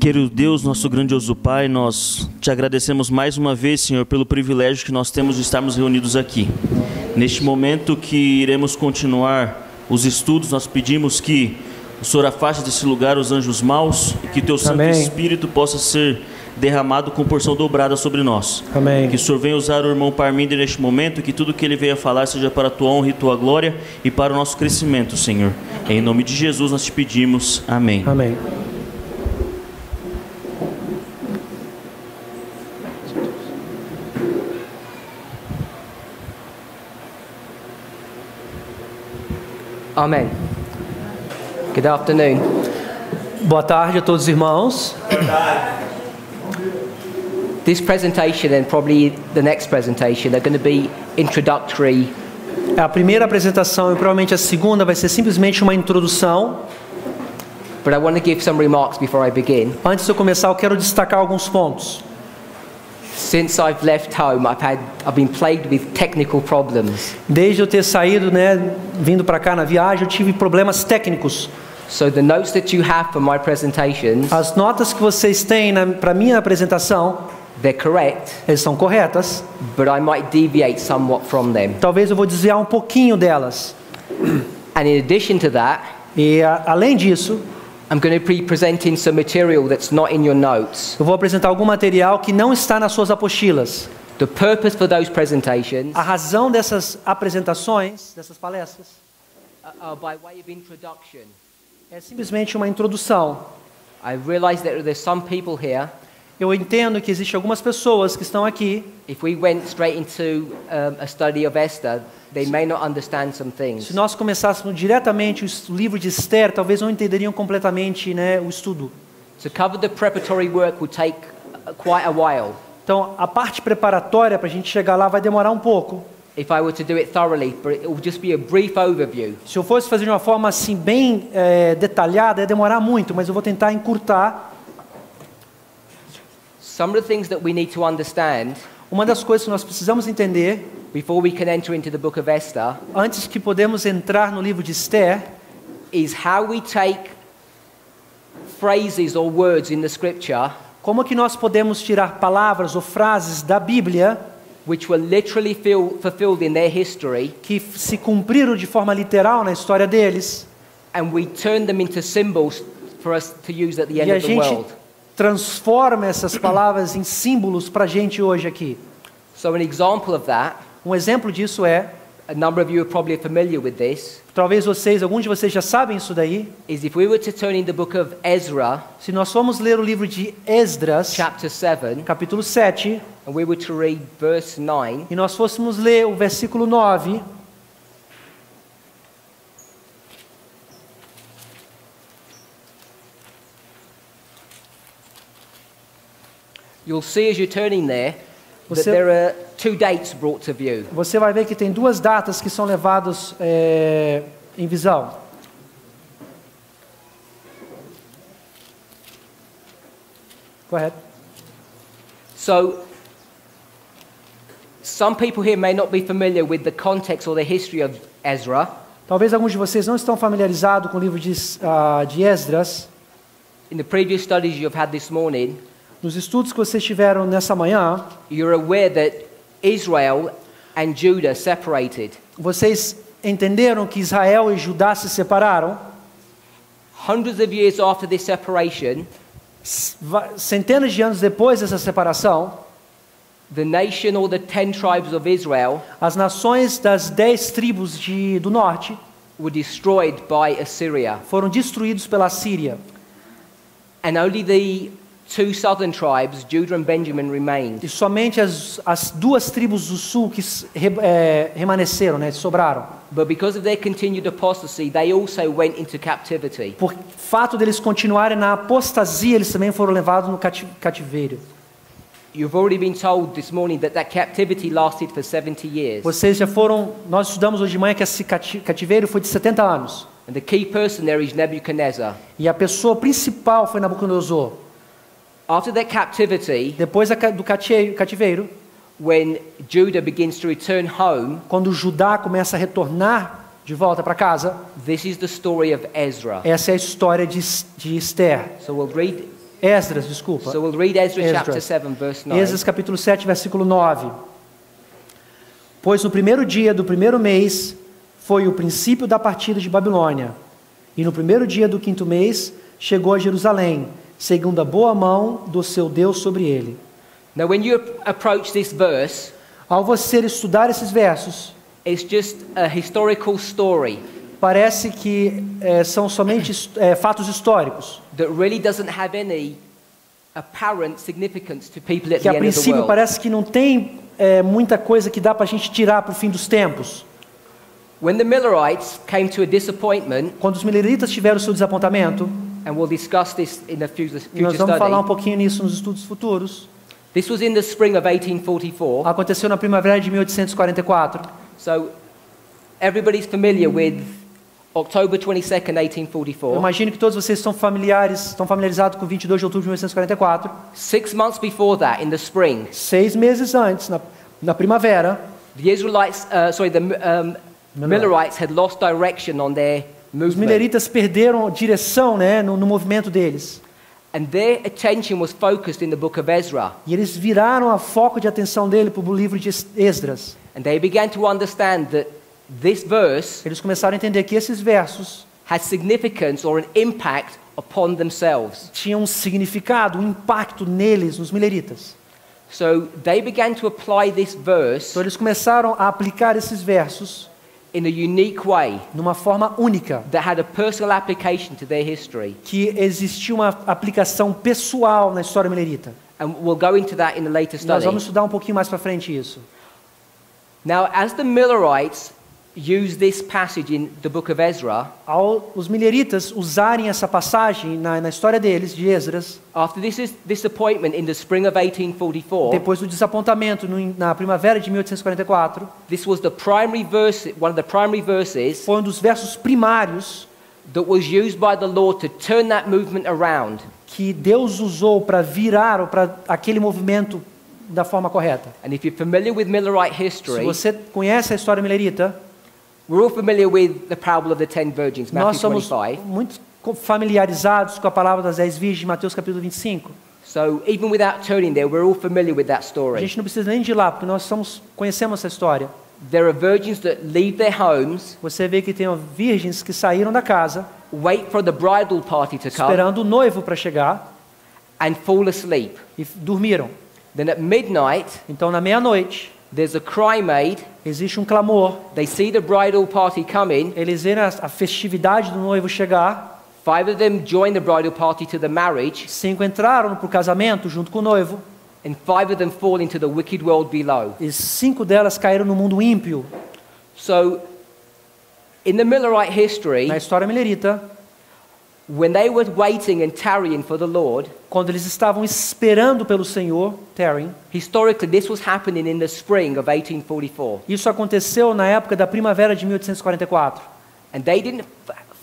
Querido Deus, nosso grandioso Pai, nós te agradecemos mais uma vez, Senhor, pelo privilégio que nós temos de estarmos reunidos aqui. Neste momento que iremos continuar os estudos, nós pedimos que o Senhor afaste desse lugar os anjos maus e que teu Santo Espírito possa ser derramado com porção dobrada sobre nós. Amém. Que o Senhor venha usar o irmão Parminder neste momento, que tudo que ele venha falar seja para a tua honra e tua glória e para o nosso crescimento, Senhor. Em nome de Jesus nós te pedimos. Amém. Amém. Amen. Good afternoon. Boa tarde a todos os irmãos. This presentation and probably the next presentation are going to be introductory. A primeira apresentação e provavelmente a segunda vai ser simplesmente uma introdução. But I want to give some remarks before I begin. Antes de eu começar, eu quero destacar alguns pontos. Since I've left home, I've been plagued with technical problems. Desde eu ter saído, vindo para cá na viagem, eu tive problemas técnicos. So the notes that you have for my presentations, as notas que vocês têm para minha apresentação, they're correct. Elas são corretas. But I might deviate somewhat from them. Talvez eu vou desviar um pouquinho delas. And in addition to that, além disso, I'm going to be presenting some material that's not in your notes. Eu vou apresentar algum material que não está nas suas apostilas. The purpose for those presentations, a razão dessas apresentações, dessas palestras, by way of introduction. É simplesmente uma introdução. I realize that there's some people here. Eu entendo que existem algumas pessoas que estão aqui. If we went straight into a study of Esther, they may not understand some things. Se nós começássemos diretamente o livro de Esther, talvez não entenderiam completamente, o estudo. To cover the preparatory work will take quite a while. Então, a parte preparatória para a gente chegar lá vai demorar um pouco. If I were to do it thoroughly, but it will just be a brief overview. Se eu fosse fazer de uma forma assim bem detalhada, ia demorar muito, mas eu vou tentar encurtar. Some of the things that we need to understand, uma das coisas que nós precisamos entender, before we can enter into the book of Esther, antes que podemos entrar no livro de Esther, is how we take phrases or words in the scripture, como que nós podemos tirar palavras ou frases da Bíblia, which were literally fulfilled in their history, que se cumpriram de forma literal na história deles, and we turn them into symbols for us to use at the end of the world. Transforma essas palavras em símbolos para a gente hoje aqui. So an example of that, exemplo disso é, a number of you are probably familiar with this. Talvez alguns de vocês já sabem isso daí. Is if we were to turn in the book of Ezra, se nós formos ler o livro de Esdras, chapter 7, capítulo 7, and we were to read verse 9, e nós fôssemos ler o versículo 9, you'll see as you're turning there that there are two dates brought to view. Você vai ver que tem duas datas que são levadas em visão. Go ahead. So, some people here may not be familiar with the context or the history of Ezra. Talvez alguns de vocês não estão familiarizados com o livro de Esdras. In the previous studies you've had this morning, nos estudos que vocês tiveram nessa manhã, you're aware that Israel and Judah separated. Vocês entenderam que Israel e Judá se separaram? Hundreds of years after this separation, centenas de anos depois dessa separação, the nation or the 10 tribes of Israel, as nações das 10 tribos do norte, were destroyed by Assyria. Foram destruídos pela Síria. And only the two southern tribes, Judah and Benjamin, remained. E somente as duas tribos do sul que remanesceram, sobraram. But because of their continued apostasy, they also went into captivity. Por fato deles continuarem na apostasia, eles também foram levados no cativeiro. You've already been told this morning that captivity lasted for 70 years. Nós estudamos hoje de manhã que esse cativeiro foi de 70 anos. And the key person there is Nebuchadnezzar. E a pessoa principal foi Nabucodonosor. After that captivity, depois do cativeiro, when Judah begins to return home, quando Judá começa a retornar de volta para casa, this is the story of Ezra. Essa é a história de Esther. So we'll read Esdras, desculpa. So we'll read Ezra Esdras. chapter 7, verse 9. Esdras capítulo 7, versículo 9. Pois no primeiro dia do primeiro mês foi o princípio da partida de Babilônia. E no primeiro dia do quinto mês chegou a Jerusalém, segundo a boa mão do seu Deus sobre ele. Now when you approach this verse, Ao você estudar esses versos, it's just a historical story parece que são somente fatos históricos, that really doesn't have any apparent significance to people at que the a end of the princípio world. parece que não tem muita coisa que dá para a gente tirar para o fim dos tempos. When the Millerites came to a disappointment, Quando os mileritas tiveram o seu desapontamento, and we'll discuss this in a future e nós vamos falar um study, pouquinho nisso nos estudos futuros, this was in the spring of 1844. aconteceu na primavera de 1844. So everybody's familiar with October 22nd, Eu 1844. imagino que todos vocês estão familiarizados com 22 de outubro de 1844. 6 months before that, in the spring, 6 meses antes, na primavera, the Israelites, Millerites had lost direction on their os movement, mileritas perderam direção, né, no movimento deles. and their attention was focused in the book of Ezra, E eles viraram a foco de atenção dele para o livro de Esdras. and they began to understand that this verse Eles começaram a entender que esses versos has significance or an impact upon themselves. tinham um significado, um impacto neles, nos mileritas. So they began to apply this verse Então eles começaram a aplicar esses versos in a unique way numa forma única, that had a personal application to their history. que existia uma aplicação pessoal na história milerita. And we'll go into that in a later Nós study. vamos estudar um pouquinho mais para frente isso. Now, as the Millerites use this passage in the book of Ezra, Os mileritas usarem essa passagem na história deles, de Esdras, after this disappointment in the spring of 1844, depois do desapontamento na primavera de 1844, this was the primary verse, one of the primary verses foi um dos versos primários that was used by the Lord to turn that movement around. que Deus usou para virar ou para aquele movimento da forma correta. And if you're familiar with Millerite Se history, você conhece a história milerita, we're all familiar with the parable of the 10 virgins, nós Matthew somos 25. muito familiarizados com a palavra das 10 virgens de Mateus capítulo 25. So even without turning there, we're all familiar with that A story. gente não precisa nem de ir lá, porque nós conhecemos essa história. There are virgins that leave their homes, Você vê que tem virgens que saíram da casa, wait for the bridal party to come, esperando o noivo para chegar, and fall asleep. e dormiram. Then at midnight, Então, na meia-noite, there's a cry made. existe um clamor. They see the bridal party coming. Eles veem a festividade do noivo chegar. 5 of them join the bridal party to the marriage, 5 entraram para o casamento junto com o noivo. and 5 of them fall into the wicked world below. E 5 delas caíram no mundo ímpio. So, in the Millerite history, Na história milerita, when they were waiting and tarrying for the Lord, quando eles estavam esperando pelo Senhor, tarrying, historically this was happening in the spring of 1844. isso aconteceu na época da primavera de 1844. And they didn't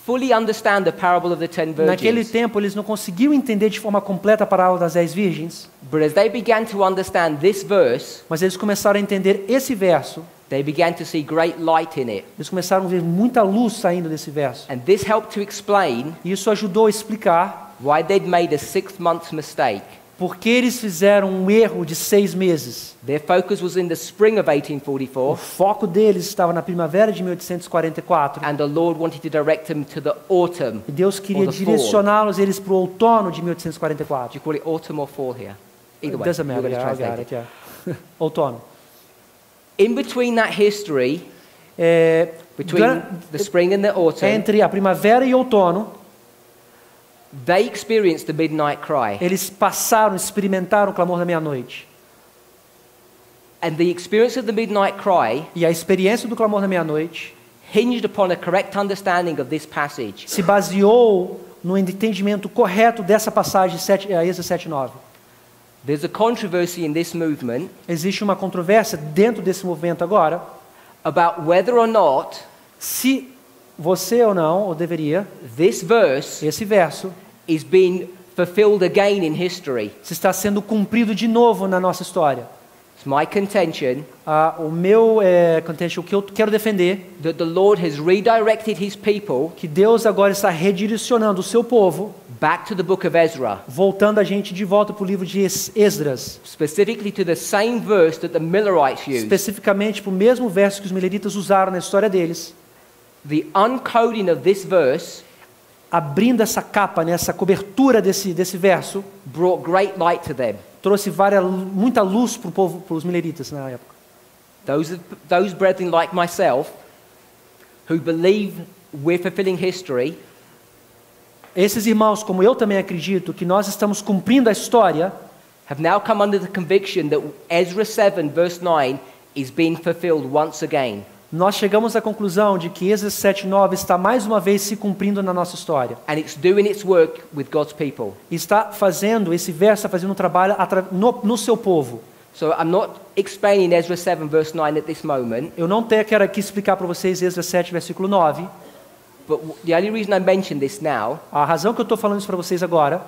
fully understand the parable of the 10 Naquele virgins. tempo, eles não conseguiam entender de forma completa a parábola das 10 virgens, But as they began to understand this verse, mas eles começaram a entender esse verso. they began to see great light in it. Eles começaram a ver muita luz saindo desse verso. And this helped to explain E isso ajudou a explicar why they'd made a 6-month mistake. por que eles fizeram um erro de 6 meses. Their focus was in the spring of O 1844, foco deles estava na primavera de 1844. and the Lord wanted to direct them to the autumn. E Deus queria Or the fall. direcioná-los eles para o outono de Do 1844. you call it autumn or fall here? Either way, Doesn't you're matter, going to yeah, I translate got it. it, yeah. Outono. In between that history, between the spring and the autumn, Entre a primavera e o outono, they experienced the midnight cry. eles passaram, experimentaram o clamor da meia-noite. And the experience of the midnight cry E a experiência do clamor da meia-noite hinged upon a correct understanding of this passage. se baseou no entendimento correto dessa passagem, Êxodo 7:9. There's a controversy in this movement Existe uma controvérsia dentro desse movimento agora, about whether or not se você ou não, ou deveria, this verse esse verso, is being fulfilled again in history. se está sendo cumprido de novo na nossa história. It's my contention o meu contention, o que eu quero defender, that the Lord has redirected his people que Deus agora está redirecionando o seu povo, back to the book of Ezra, voltando a gente de volta para o livro de Esdras, specifically to the same verse that the Millerites used. especificamente para o mesmo verso que os mileritas usaram na história deles, The uncoding of this verse abrindo essa capa, né, essa cobertura desse verso, brought great light to them. trouxe muita luz para o povo, para os mileritas na época. Those brethren like myself, who believe we're fulfilling history, Esses irmãos, como eu também acredito, que nós estamos cumprindo a história, have now come under the conviction that Ezra 7 verse 9 is being fulfilled once again. nós chegamos à conclusão de que Esdras 7:9 está mais uma vez se cumprindo na nossa história. And it's doing its work with God's people. Esse verso está fazendo um trabalho no seu povo. So I'm not explaining Ezra 7 verse 9 at this moment, Eu não quero aqui explicar para vocês Esdras 7, versículo 9. but the only reason I mention this now, A razão que eu estou falando isso para vocês agora,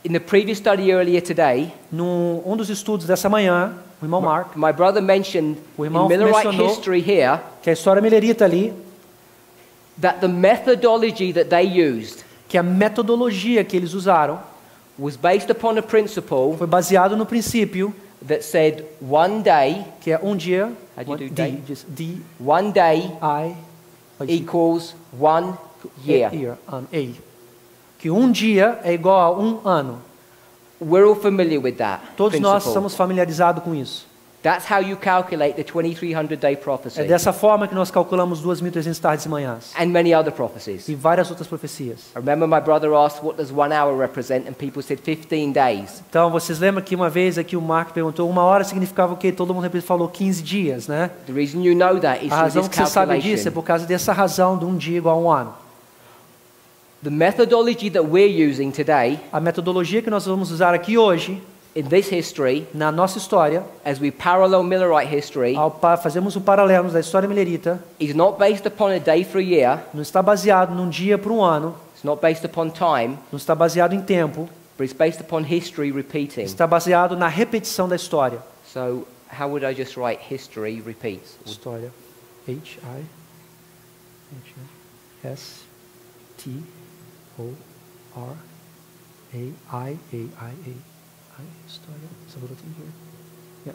in the previous study earlier today, um dos estudos dessa manhã, o irmão Mark, my brother mentioned O in irmão Millerite mencionou- history here que a história milerita ali, that the methodology that they used que a metodologia que eles usaram was based upon a principle foi baseado no princípio that said one day, que é um dia, How do you do D, day? diz D, one day I, equals 1 year. que um dia é igual a um ano. We're all familiar with that Todos nós principle. estamos familiarizados com isso. That's how you calculate the 2300 day prophecy É dessa forma que nós calculamos 2.300 tardes e manhãs. and many other prophecies. E várias outras profecias. I remember my brother asked, what does 1 hour represent? And people said 15 days. Então, vocês lembram que uma vez aqui o Mark perguntou, 1 hora significava o quê? Todo mundo falou 15 dias, né? The reason you know that is A through razão this que você sabe disso é calculation. por causa dessa razão de um dia igual a um ano. The methodology that we're using today A metodologia que nós vamos usar aqui hoje, in this history, na nossa história, as we parallel Millerite history, fazemos um paralelo da história milerita, is not based upon a day for a year, não está baseado num dia para um ano, it's not based upon time, não está baseado em tempo, but it's based upon history repeating. está baseado na repetição da história. So how would I just write history repeats? História. H-I-S-T-O-R-A-I-A-I-A. História. It's a little thing here. Yeah,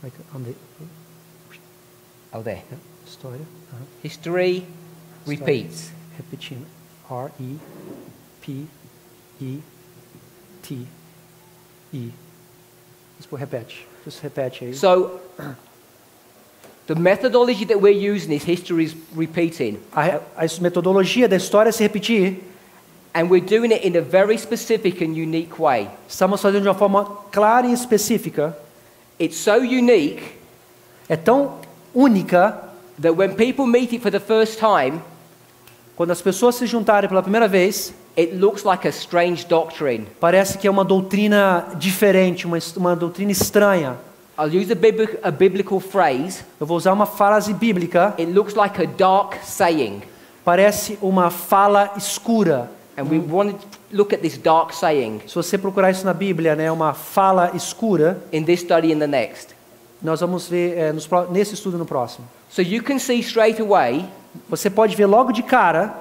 like on the. Oh, there. Yeah, história. History repeats. Repetindo. R-E-P-E-T-E. Isso repete. Just repete aí. So the methodology that we're using is history repeating. A metodologia da história é se repetir. And we're doing it in a very specific and unique way. Estamos fazendo de uma forma clara e específica. It's so unique É tão única, that when people meet it for the first time, quando as pessoas se juntarem pela primeira vez, it looks like a strange doctrine. parece que é uma doutrina diferente, uma doutrina estranha. I'll use a biblical phrase. Eu vou usar uma frase bíblica. It looks like a dark saying. Parece uma fala escura. And we want to look at this dark saying Se você procurar isso na Bíblia, né, uma fala escura, in this study and the next. nós vamos ver nesse estudo no próximo. So you can see straight away Você pode ver logo de cara,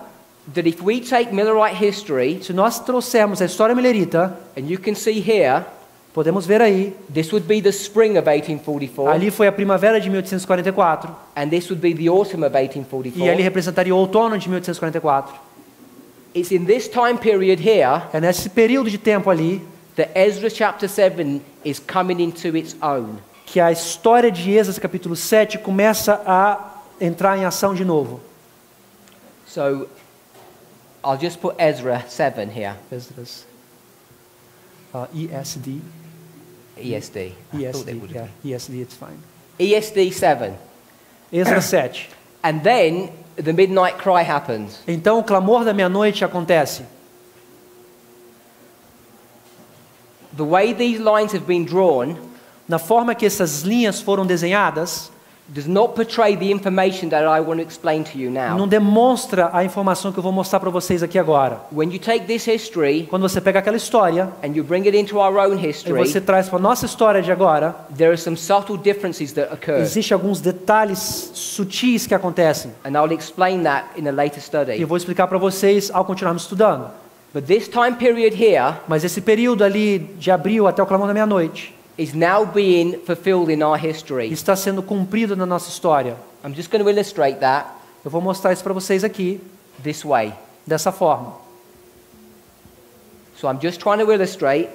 that if we take Millerite history, se nós trouxermos a história milerita, and you can see here, podemos ver aí, this would be the spring of 1844, ali foi a primavera de 1844, and this would be the autumn of e ali 1844. representaria o outono de 1844. It's in this time period here É nesse período de tempo ali that Ezra chapter 7 is coming into its own. que a história de Esdras capítulo 7 começa a entrar em ação de novo. So I'll just put Ezra 7 here. Esdras. ESD. ESD. I thought it would Yeah, ESD, it's fine. be. ESD 7. Esdras 7. And then the midnight cry happens. Então o clamor da meia-noite acontece. The way these lines have been drawn, Na forma que essas linhas foram desenhadas, does not portray the information that I want to explain to you now. Não demonstra a informação que eu vou mostrar para vocês aqui agora. When you take this history Quando você pega aquela história and you bring it into our own e history, você traz para a nossa história de agora, there are some subtle differences that occur. existem alguns detalhes sutis que acontecem. And I'll explain that in a later E study. eu vou explicar para vocês ao continuarmos estudando. But this time period here Mas esse período ali de abril até o clamor da meia-noite is now being fulfilled in our history. está sendo cumprido na nossa história. I'm just going to illustrate that Eu vou mostrar isso para vocês aqui, this way. dessa forma. So I'm just trying to illustrate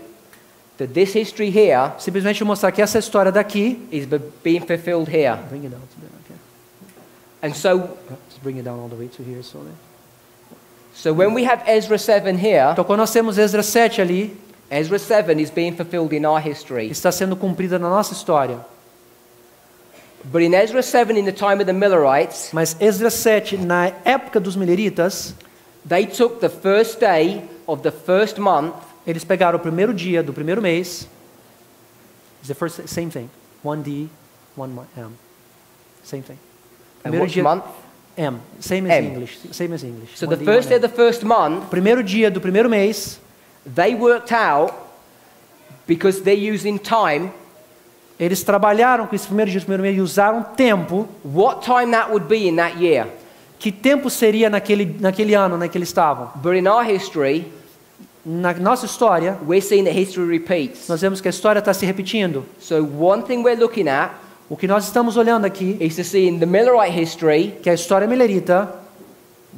that this history here Simplesmente mostrar que essa história daqui... is being fulfilled here. Bring it down to there, okay. And so Just bring it down all the way to here, so when we have Ezra 7 here, Então, quando nós temos Esdras 7 ali, Ezra 7 is being fulfilled in our history. está sendo cumprida na nossa história. But in Ezra 7 in the time of the Millerites, Mas Esdras 7, na época dos mileritas, they took the first day of the first month eles pegaram o primeiro dia do primeiro mês. It's the first, same thing. 1D, 1M. Same thing. and Primeiro which dia, month? M. Same as M. English. Same as English. So the 1D, first day 1M. of the first month, Primeiro dia do primeiro mês, they worked out, because they're using time, eles trabalharam com esse primeiro dia do primeiro mês e usaram tempo. what time that would be in that year. Que tempo seria naquele ano em que eles estavam? But in our history, Na nossa história, we're seeing that history repeats. nós vemos que a história está se repetindo. So one thing we're looking at O que nós estamos olhando aqui, is to see in the Millerite history, que é a história milerita,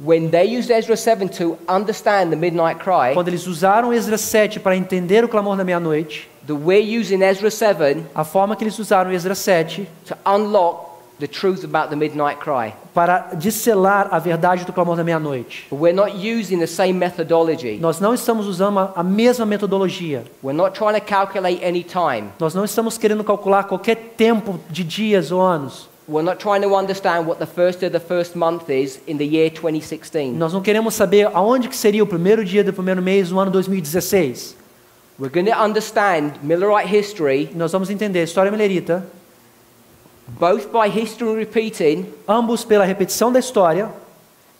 when they used Ezra 7 to understand the midnight cry, quando eles usaram Esdras 7 para entender o clamor da meia-noite, that we're using Ezra 7 a forma que eles usaram Esdras 7 to unlock the truth about the midnight cry. para disselar a verdade do clamor da meia-noite. But we're not using the same methodology. Nós não estamos usando a mesma metodologia. We're not trying to calculate any time. Nós não estamos querendo calcular qualquer tempo de dias ou anos. We're not trying to understand what the first day of the first month is in the year 2016. Nós não queremos saber aonde que seria o primeiro dia do primeiro mês no ano 2016. We're going to understand Millerite history Nós vamos entender a história milerita, both by history repeating ambos pela repetição da história,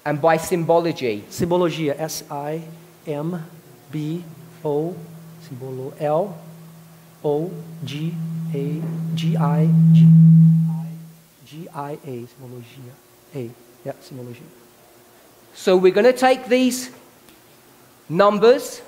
and by symbology. simbologia, S-I-M-B-O, simbolo L-O-G-A-G-I-A, simbologia, simbologia. So we're going to take these numbers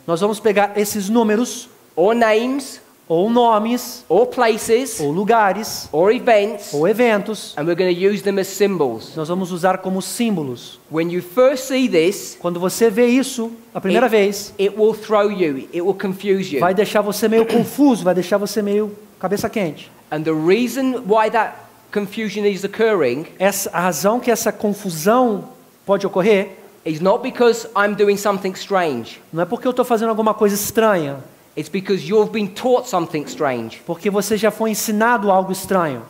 Nós vamos pegar esses números, or names ou nomes, or places ou lugares, or events, ou eventos, and we're going to use them as symbols. nós vamos usar como símbolos. When you first see this, Quando você vê isso a primeira vez, it will throw you, it will confuse you. vai deixar você meio confuso, vai deixar você meio cabeça quente. And the reason why that confusion is occurring A razão que essa confusão pode ocorrer is not because I'm doing something strange. não é porque eu estou fazendo alguma coisa estranha, It's because you've been taught something strange. porque você já foi ensinado algo estranho.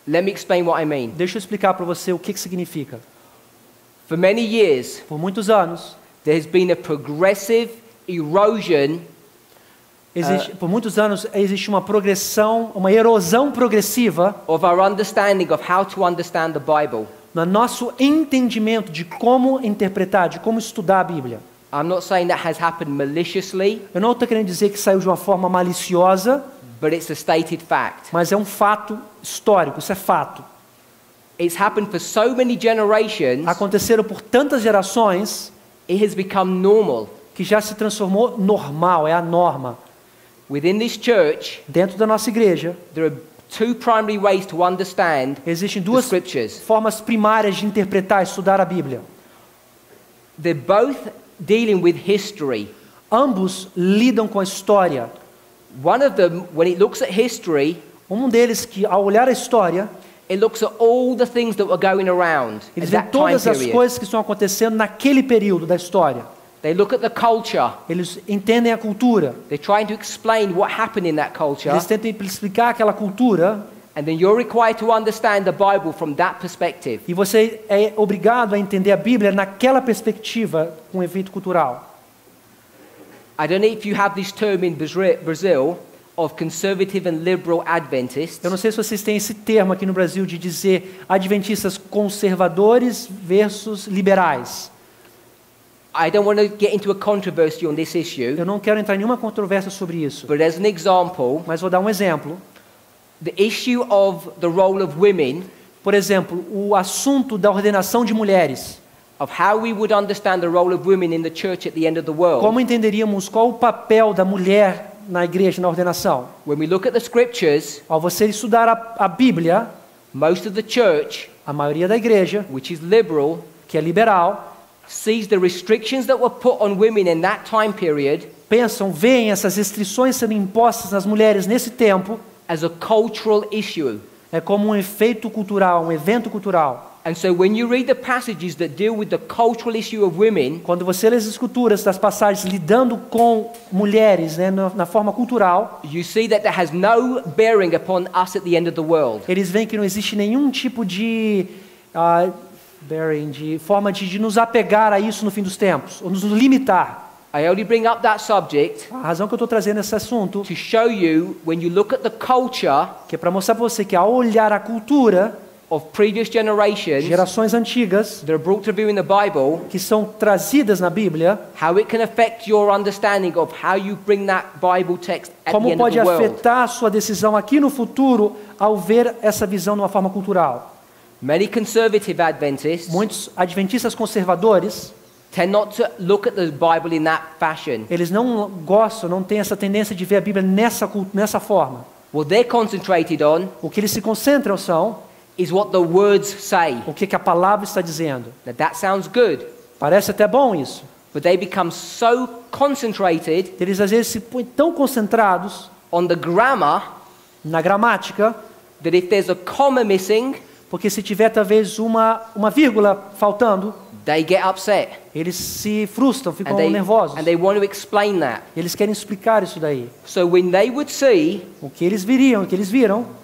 Let me explain what I mean. Deixa eu explicar para você o que significa. For many years, Por muitos anos, there has been a progressive erosion por muitos anos existe uma progressão, uma erosão progressiva of our understanding of how to understand the Bible. no nosso entendimento de como interpretar, de como estudar a Bíblia. I'm not saying that has happened maliciously, Eu não estou querendo dizer que saiu de uma forma maliciosa, but it's a stated fact. mas é um fato histórico, isso é fato. It's happened for so many generations, Aconteceram por tantas gerações it has become normal. que já se transformou normal, é a norma. Within this church, Dentro da nossa igreja, there are two primary ways to understand existem the duas scriptures. formas primárias de interpretar e estudar a Bíblia. They're both dealing with history. Ambos lidam com a história. One of them, when it looks at history, Deles que, ao olhar a história, it looks at all the things that were going around at eles veem that time todas as period. coisas que estão acontecendo naquele período da história. They look at the culture. Eles entendem a cultura. They're trying to explain what happened in that culture. Eles tentam explicar aquela cultura. And then you're required to understand the Bible from that perspective. E você é obrigado a entender a Bíblia naquela perspectiva com um evento cultural. I don't know if you have this term in Brazil of conservative and liberal Adventists. Eu não sei se vocês têm esse termo aqui no Brasil de dizer adventistas conservadores versus liberais. I don't want to get into a controversy on this issue. Eu não quero entrar em nenhuma controvérsia sobre isso. But as an example, Mas vou dar um exemplo. the issue of the role of women, Por exemplo, o assunto da ordenação de mulheres. of how we would understand the role of women in the church at the end of the world. Como entenderíamos qual o papel da mulher na igreja, na ordenação? When we look at the scriptures, Ao você estudar a Bíblia, most of the church, a maioria da igreja, which is liberal, que é liberal, sees the restrictions that were put on women in that time period veem essas restrições sendo impostas nas mulheres nesse tempo, as a cultural issue. é como um efeito cultural, um evento cultural. And so when you read the passages that deal with the cultural issue of women, Quando você lê as escrituras das passagens lidando com mulheres, né, na forma cultural, you see that that has no bearing upon us at the end of the world. eles veem que não existe nenhum tipo de forma de nos apegar a isso no fim dos tempos, ou nos limitar. I only bring up that subject A razão que eu estou trazendo esse assunto, to show you when you look at the culture que é para mostrar para você que ao olhar a cultura, of previous generations gerações antigas, that are brought to view in the Bible, que são trazidas na Bíblia, how it can affect your understanding of how you bring that Bible text at the como end of pode the world. afetar a sua decisão aqui no futuro ao ver essa visão de uma forma cultural. Many conservative Adventists Muitos adventistas conservadores, tend not to look at the Bible in that fashion. eles não gostam, não têm essa tendência de ver a Bíblia nessa forma. What they're concentrated on O que eles se concentram são is what the words say. o que a palavra está dizendo. Now that sounds good, Parece até bom isso. but they become so concentrated Eles às vezes se põem tão concentrados on the grammar na gramática, that if there's a comma missing, porque se tiver talvez uma vírgula faltando, they get upset eles se frustram, ficam and nervosos. they want to explain that. Eles querem explicar isso daí. So when they would see O que eles viram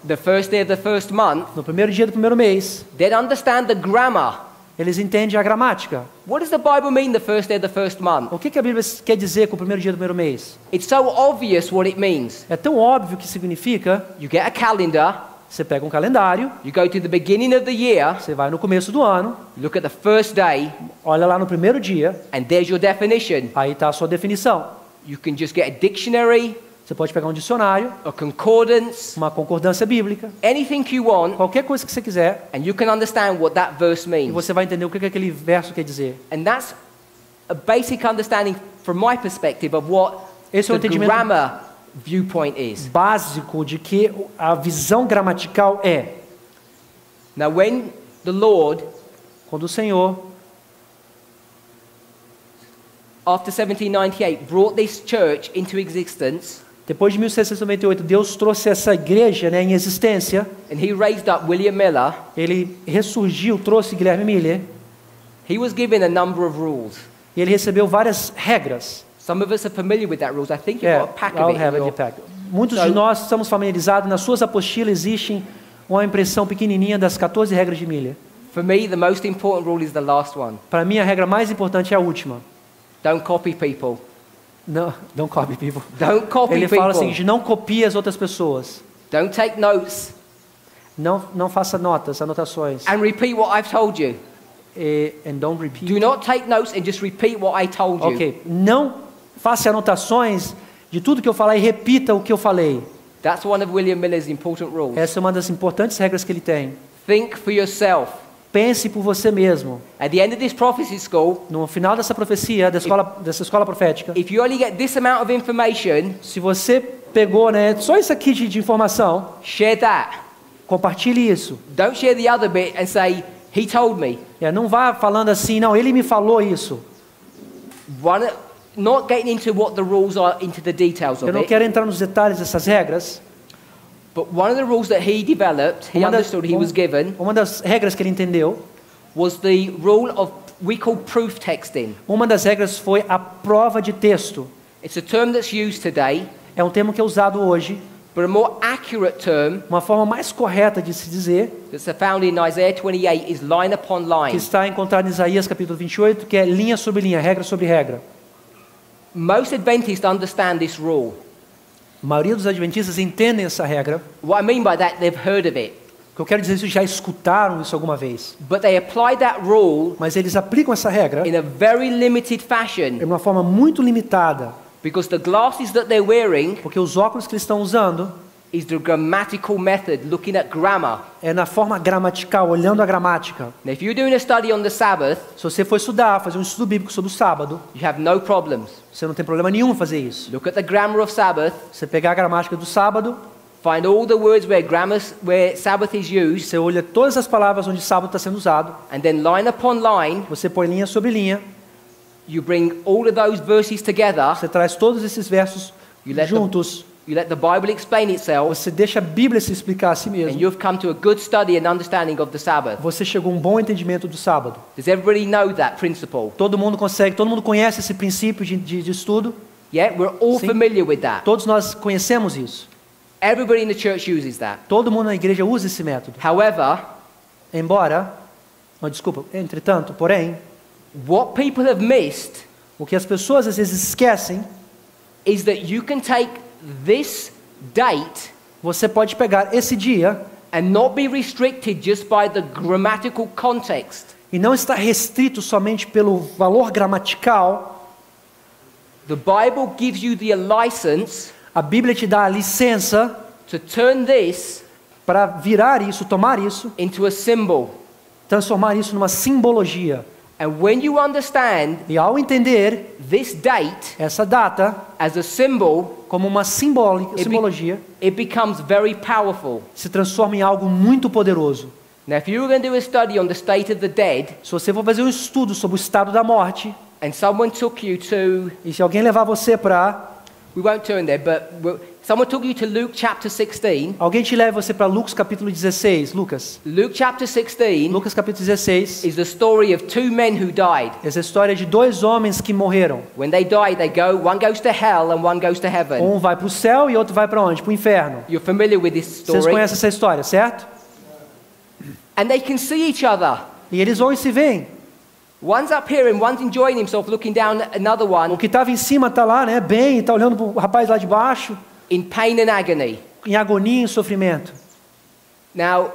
the first day of the first month, no primeiro dia do primeiro mês, they'd understand the grammar. eles entendem a gramática. What does the Bible mean the first day of the first month? O que a Bíblia quer dizer com o primeiro dia do primeiro mês? It's so obvious what it means. É tão óbvio que significa. You get a calendar, Você pega um calendário, you go to the beginning of the year, você vai no começo do ano, look at the first day, olha lá no primeiro dia, and there's your definition. aí está a sua definição. You can just get a dictionary, Você pode pegar um dicionário, a concordance, uma concordância bíblica, anything you want, qualquer coisa que você quiser, and you can understand what that verse e means. você vai entender o que aquele verso quer dizer. And that's a basic understanding from my perspective of what Esse é o the entendimento grammar viewpoint is. básico de que a visão gramatical é. Now when the Lord, Quando o Senhor, after 1798, brought this church into existence, depois de 1698, Deus trouxe essa igreja, né, em existência, and he raised up William Miller, ele ressurgiu, trouxe Guilherme Miller, he was given a number of rules. e ele recebeu várias regras. Some of us are familiar with that rules. I think you've É, got a pack I'll of it. have in it your- pack. Muitos de nós estamos familiarizados, nas suas apostilas existem uma impressão pequenininha das 14 regras de Miller. For me, the most important rule is the last one. Para mim, a regra mais importante é a última. Don't copy people. Não, don't copy people. Don't copy Ele people. fala o seguinte, não copie as outras pessoas. Don't take notes Não faça notas, anotações. and repeat what I've told you. And don't repeat. Do not take notes and just repeat what I told you. Ok, não faça anotações de tudo que eu falar e repita o que eu falei. That's one of William Miller's important rules. Essa é uma das importantes regras que ele tem. Think for yourself. Pense por você mesmo. At the end of this prophecy school, No final dessa profecia, dessa escola profética, if you only get this amount of information, se você pegou, né, só isso aqui de informação, share that. compartilhe isso. Don't share the other bit and say, he told me. Não vá falando assim, não, ele me falou isso. Not getting into what the rules are, into the details Eu of não it, quero entrar nos detalhes dessas regras. but one of the rules that he developed, he understood, he was given, Uma das regras que ele entendeu, was the rule of, we call proof texting. uma das regras foi a prova de texto. It's a term that's used today, É um termo que é usado hoje, but a more accurate term uma forma mais correta de se dizer, that's found in Isaiah 28 is line upon que line. está encontrado em Isaías capítulo 28, que é linha sobre linha, regra sobre regra. Most Adventists understand this rule. A maioria dos adventistas entendem essa regra. What I mean by that, they've heard of it. O que eu quero dizer é que já escutaram isso alguma vez. But they apply that rule Mas eles aplicam essa regra in a very limited fashion de uma forma muito limitada, because the glasses that they're wearing porque os óculos que eles estão usando is the grammatical method, looking at grammar. é na forma gramatical, olhando a gramática. Now, if you're doing a study on the Sabbath, Se você for estudar, fazer um estudo bíblico sobre o sábado, you have no problems. você não tem problema nenhum em fazer isso. Look at the grammar of Sabbath, Você pegar a gramática do sábado, find all the words where Sabbath is used, você olha todas as palavras onde sábado está sendo usado, and then line upon line, você põe linha sobre linha, you bring all of those verses together, você traz todos esses versos You let juntos, you let the Bible explain itself, você deixa a Bíblia se explicar a si and mesmo. you've come to a good study and understanding of the Sabbath. Você chegou a um bom entendimento do sábado. Does everybody know that principle? Todo mundo conhece esse princípio de estudo. Yeah, we're all Sim. familiar with that. Todos nós conhecemos isso. Everybody in the church uses that. Todo mundo na igreja usa esse método. However, Entretanto, porém, what people have missed o que as pessoas às vezes esquecem, is that you can take this date você pode pegar esse dia and not be restricted just by the grammatical context. e não estar restrito somente pelo valor gramatical. The Bible gives you the license A Bíblia te dá a licença to turn this para virar isso, tomar isso, into a symbol. transformar isso numa simbologia. And when you understand E ao entender this date essa data as a symbol, como uma simbologia, it becomes very powerful. se transforma em algo muito poderoso. Now, if you were going to do a study on the state of the dead, Se você for fazer um estudo sobre o estado da morte, and someone took you to, e se alguém levar você para, we won't turn there, but someone took you to Luke chapter 16. alguém te leva você para Lucas capítulo 16, Luke chapter 16 Lucas capítulo 16, is the story of two men who died. essa história de dois homens que morreram. When they die, one goes to hell and one goes to heaven. Um vai para o céu e outro vai para onde? Para o inferno. You're familiar with this Vocês story? conhecem essa história, certo? And they can see each other. E eles vão e se veem. One's up here and one's enjoying himself looking down at another O one que estava em cima está lá, né, bem, está olhando para o rapaz lá de baixo, in pain and agony. em agonia, em sofrimento. Now,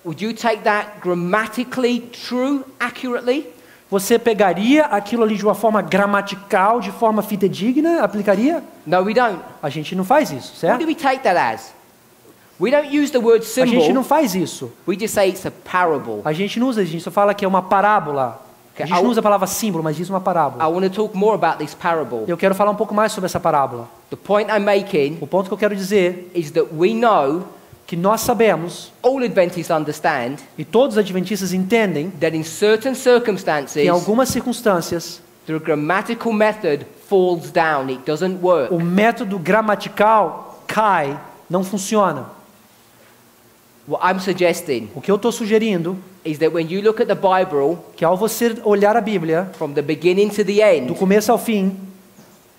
would you take that grammatically true, accurately? Você pegaria aquilo ali de uma forma gramatical, de forma fidedigna, aplicaria? No, we don't. A gente não faz isso, What certo? do we take that as? We don't use the word A gente não symbol. faz isso. We just say it's a parable. A gente não usa, a gente só fala que é uma parábola. A gente não usa a palavra símbolo, mas diz uma I parábola. want to talk more about this parable. Eu quero falar um pouco mais sobre essa parábola. The point I'm making O ponto que eu quero dizer is that we know, que nós sabemos, all Adventists understand, e todos os adventistas entendem, that in certain que circumstances, em algumas circunstâncias, the grammatical method falls down. It doesn't work. o método gramatical cai, não funciona. What I'm suggesting O que eu estou sugerindo is that when you look at the Bible que ao você olhar a Bíblia, from the beginning to the do end, começo ao fim,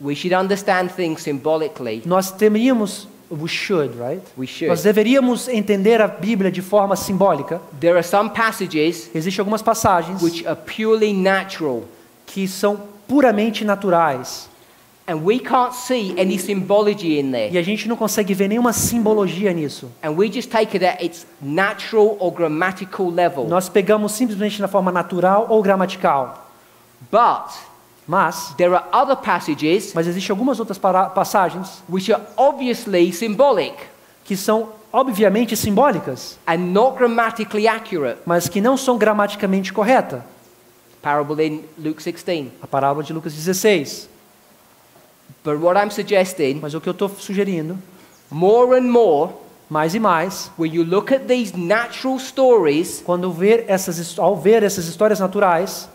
we should understand things symbolically. nós teríamos, we should, right? We should. Nós deveríamos entender a Bíblia de forma simbólica. There are some passages Existem algumas passagens which are purely natural, que são puramente naturais. and we can't see any symbology in there. E a gente não consegue ver nenhuma simbologia nisso. And we just take it at its natural or grammatical level. Nós pegamos simplesmente na forma natural ou gramatical. But Mas there are other passages existem algumas outras passagens which are obviously symbolic que são obviamente simbólicas, and not grammatically accurate. mas que não são gramaticamente corretas. Parable in Luke 16. A parábola de Lucas 16. But what I'm suggesting, Mas o que eu estou sugerindo, more and more, mais e mais, when you look at these natural stories, ao ver essas histórias naturais,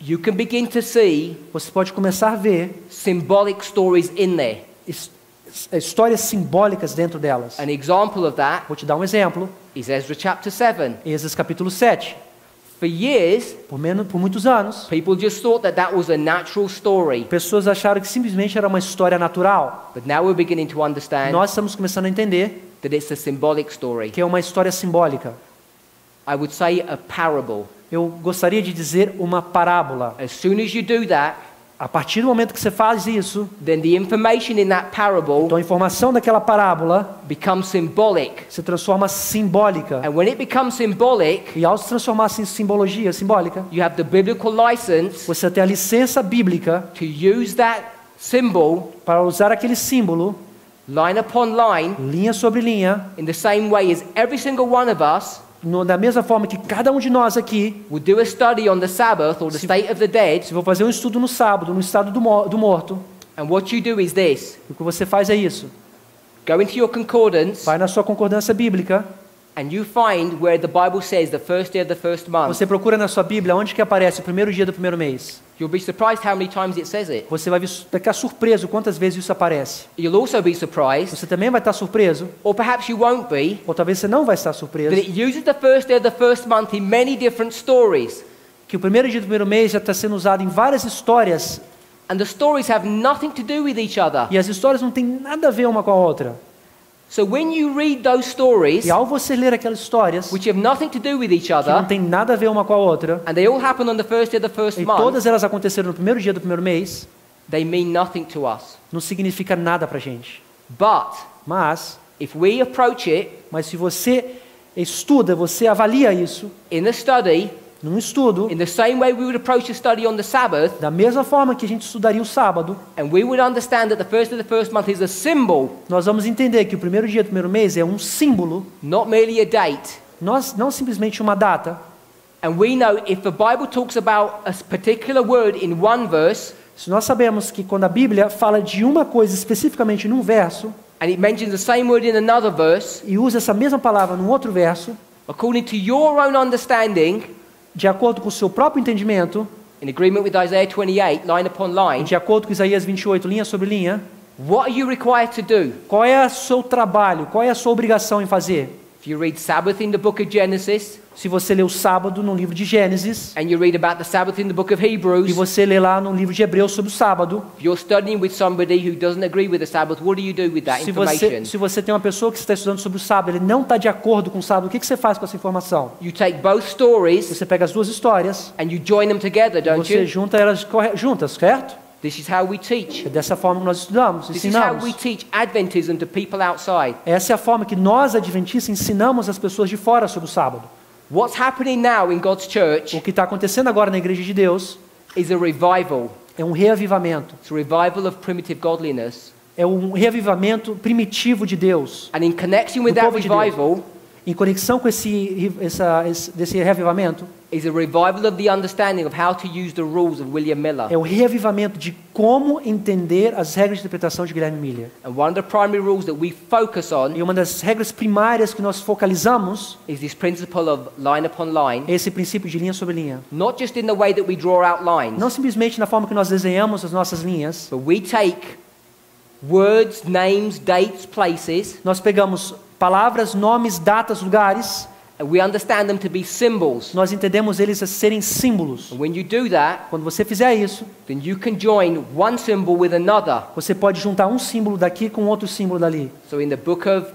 you can begin to see você pode começar a ver symbolic stories in there. histórias simbólicas dentro delas. An example of that Vou te dar um exemplo. is Ezra chapter 7. Êxodo capítulo 7. For years, Por muitos anos, people just thought that was a natural story. pessoas acharam que simplesmente era uma história natural. But now we're beginning to understand Nós estamos começando a entender that it's a symbolic story. que é uma história simbólica. I would say a parable. Eu gostaria de dizer uma parábola. As soon as you do that, A partir do momento que você faz isso, then the information in that parable então a informação daquela parábola becomes symbolic. se transforma simbólica. And when it becomes symbolic, E ao se transformar em simbologia simbólica, you have the biblical license você tem a licença bíblica to use that symbol para usar aquele símbolo, line upon line, linha sobre linha, in the same way as every single one of us da mesma forma que cada um de nós aqui, would do a study on the Sabbath or the state of the dead. se for fazer um estudo no sábado, no estado do morto, And what you do is this: o que você faz é isso. go into your concordance Vai na sua concordância bíblica, and you find where the Bible says the first day of the first month. você procura na sua Bíblia onde que aparece o primeiro dia do primeiro mês. You'll be surprised how many times it says it. Você vai ficar surpreso quantas vezes isso aparece. You'll also be surprised, Você também vai estar surpreso, or perhaps you won't be, ou talvez você não vai estar that surpreso, it uses the first day of the first month in many different stories. que o primeiro dia do primeiro mês já está sendo usado em várias histórias, And the stories have nothing to do with each other. e as histórias não têm nada a ver uma com a outra. So when you read those stories, E ao você ler aquelas histórias, which have nothing to do with each que não other, tem nada a ver uma com a outra, and they all happen on the first day of the first e month, todas elas aconteceram no primeiro dia do primeiro mês, they mean nothing to us. não significa nada pra gente. But Mas if we approach it se você estuda, você avalia isso, in the study, num estudo, in the same way we would approach a study on the Sabbath, da mesma forma que a gente estudaria o sábado, and we would understand that the first of the first month is a symbol, nós vamos entender que o primeiro dia do primeiro mês é um símbolo, not merely a date. não simplesmente uma data. And we know if the Bible talks about a particular word in one verse, Se nós sabemos que quando a Bíblia fala de uma coisa especificamente num verso, and it mentions the same word in another verse, e usa essa mesma palavra num outro verso, according to your own understanding, de acordo com o seu próprio entendimento, in agreement with Isaiah 28, line upon line, de acordo com Isaías 28, linha sobre linha, what are you required to do? qual é o seu trabalho, qual é a sua obrigação em fazer? If you read Sabbath in the book of Genesis, Se você lê o sábado no livro de Gênesis, and you read about the Sabbath in the book of e Hebrews, você lê lá no livro de Hebreus sobre o sábado, if you're studying with somebody who doesn't agree with the Sabbath, what do you do with that information? se você tem uma pessoa que está estudando sobre o sábado, ele não está de acordo com o sábado, o que você faz com essa informação? You take both stories Você pega as duas histórias, and you join them together, e don't você you? junta elas juntas, certo? This is how we teach. É dessa forma que nós estudamos, This is how we ensinamos. teach Adventism to people outside. Essa é a forma que nós, adventistas, ensinamos as pessoas de fora sobre o sábado. What's happening now in God's church O que está acontecendo agora na Igreja de Deus is a revival. é um reavivamento. It's a revival of primitive godliness. É um reavivamento primitivo de Deus. And in connection with Do that povo de Deus. revival Em conexão com desse reavivamento, is a revival of the understanding of how to use the rules of William Miller. é o reavivamento de como entender as regras de interpretação de Guilherme Miller. And one of the primary rules that we focus on E uma das regras primárias que nós focalizamos is this principle of line upon line, é esse princípio de linha sobre linha. not just in the way that we draw out lines, Não simplesmente na forma que nós desenhamos as nossas linhas. but we take words, names, dates, places, Nós pegamos palavras, nomes, datas, lugares. and we understand them to be symbols. Nós entendemos eles a serem símbolos. And when you do that, Quando você fizer isso, then you can join one symbol with another. você pode juntar um símbolo daqui com outro símbolo dali. So in the book of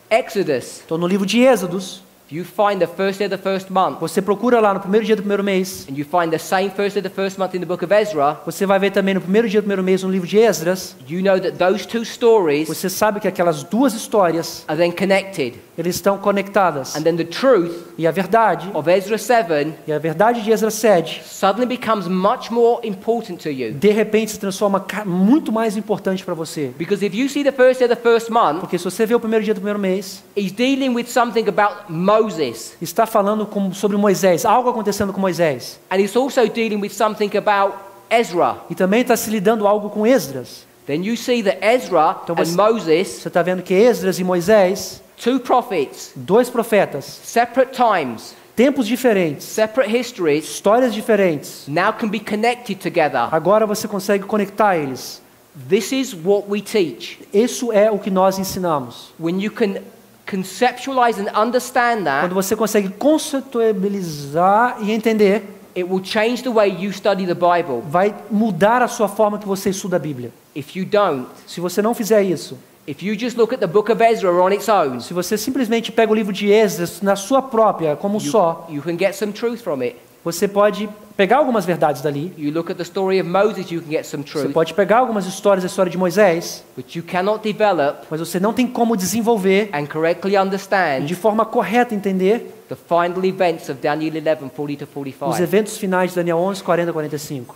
Exodus, Então, no livro de Êxodos, if you find the first day of the first month, você procura lá no primeiro dia do primeiro mês. and you find the same first day of the first month in the book of Ezra, Você vai ver também no primeiro dia do primeiro mês no livro de Esdras. you know that those two stories Você sabe que aquelas duas histórias, are then connected. eles estão conectadas. And then the truth E a verdade, of Ezra 7 de Esdras 7, suddenly becomes much more important to you. de repente se transforma muito mais importante para você. Because if you see the first day of the first month, Porque se você vê o primeiro dia do primeiro mês, he's dealing with something about Moses. está falando sobre Moisés, algo acontecendo com Moisés. And he's also dealing with something about Ezra. E também está se lidando algo com Esdras. Then you see that Ezra Então and você- Moses, Você está vendo que Esdras e Moisés, two prophets, dois profetas, separate times, tempos diferentes, separate histories, histórias diferentes. now can be connected together. Agora você consegue conectar eles. This is what we teach. Isso é o que nós ensinamos. When you can conceptualize and understand that, Quando você consegue conceitualizar e entender, it will change the way you study the Bible. vai mudar a sua forma que você estuda a Bíblia. If you don't, Se você não fizer isso, if you just look at the book of Ezra on its own, se você simplesmente pega o livro de Esdras na sua própria, como só, you can get some truth from it. você pode pegar algumas verdades dali. You look at the story of Moses, you can get some Você truth. pode pegar algumas histórias da história de Moisés, But you cannot develop mas você não tem como desenvolver and correctly e understand de forma correta entender the final events of Daniel 11, 40 to os 45. eventos finais de Daniel 11, 40 a 45.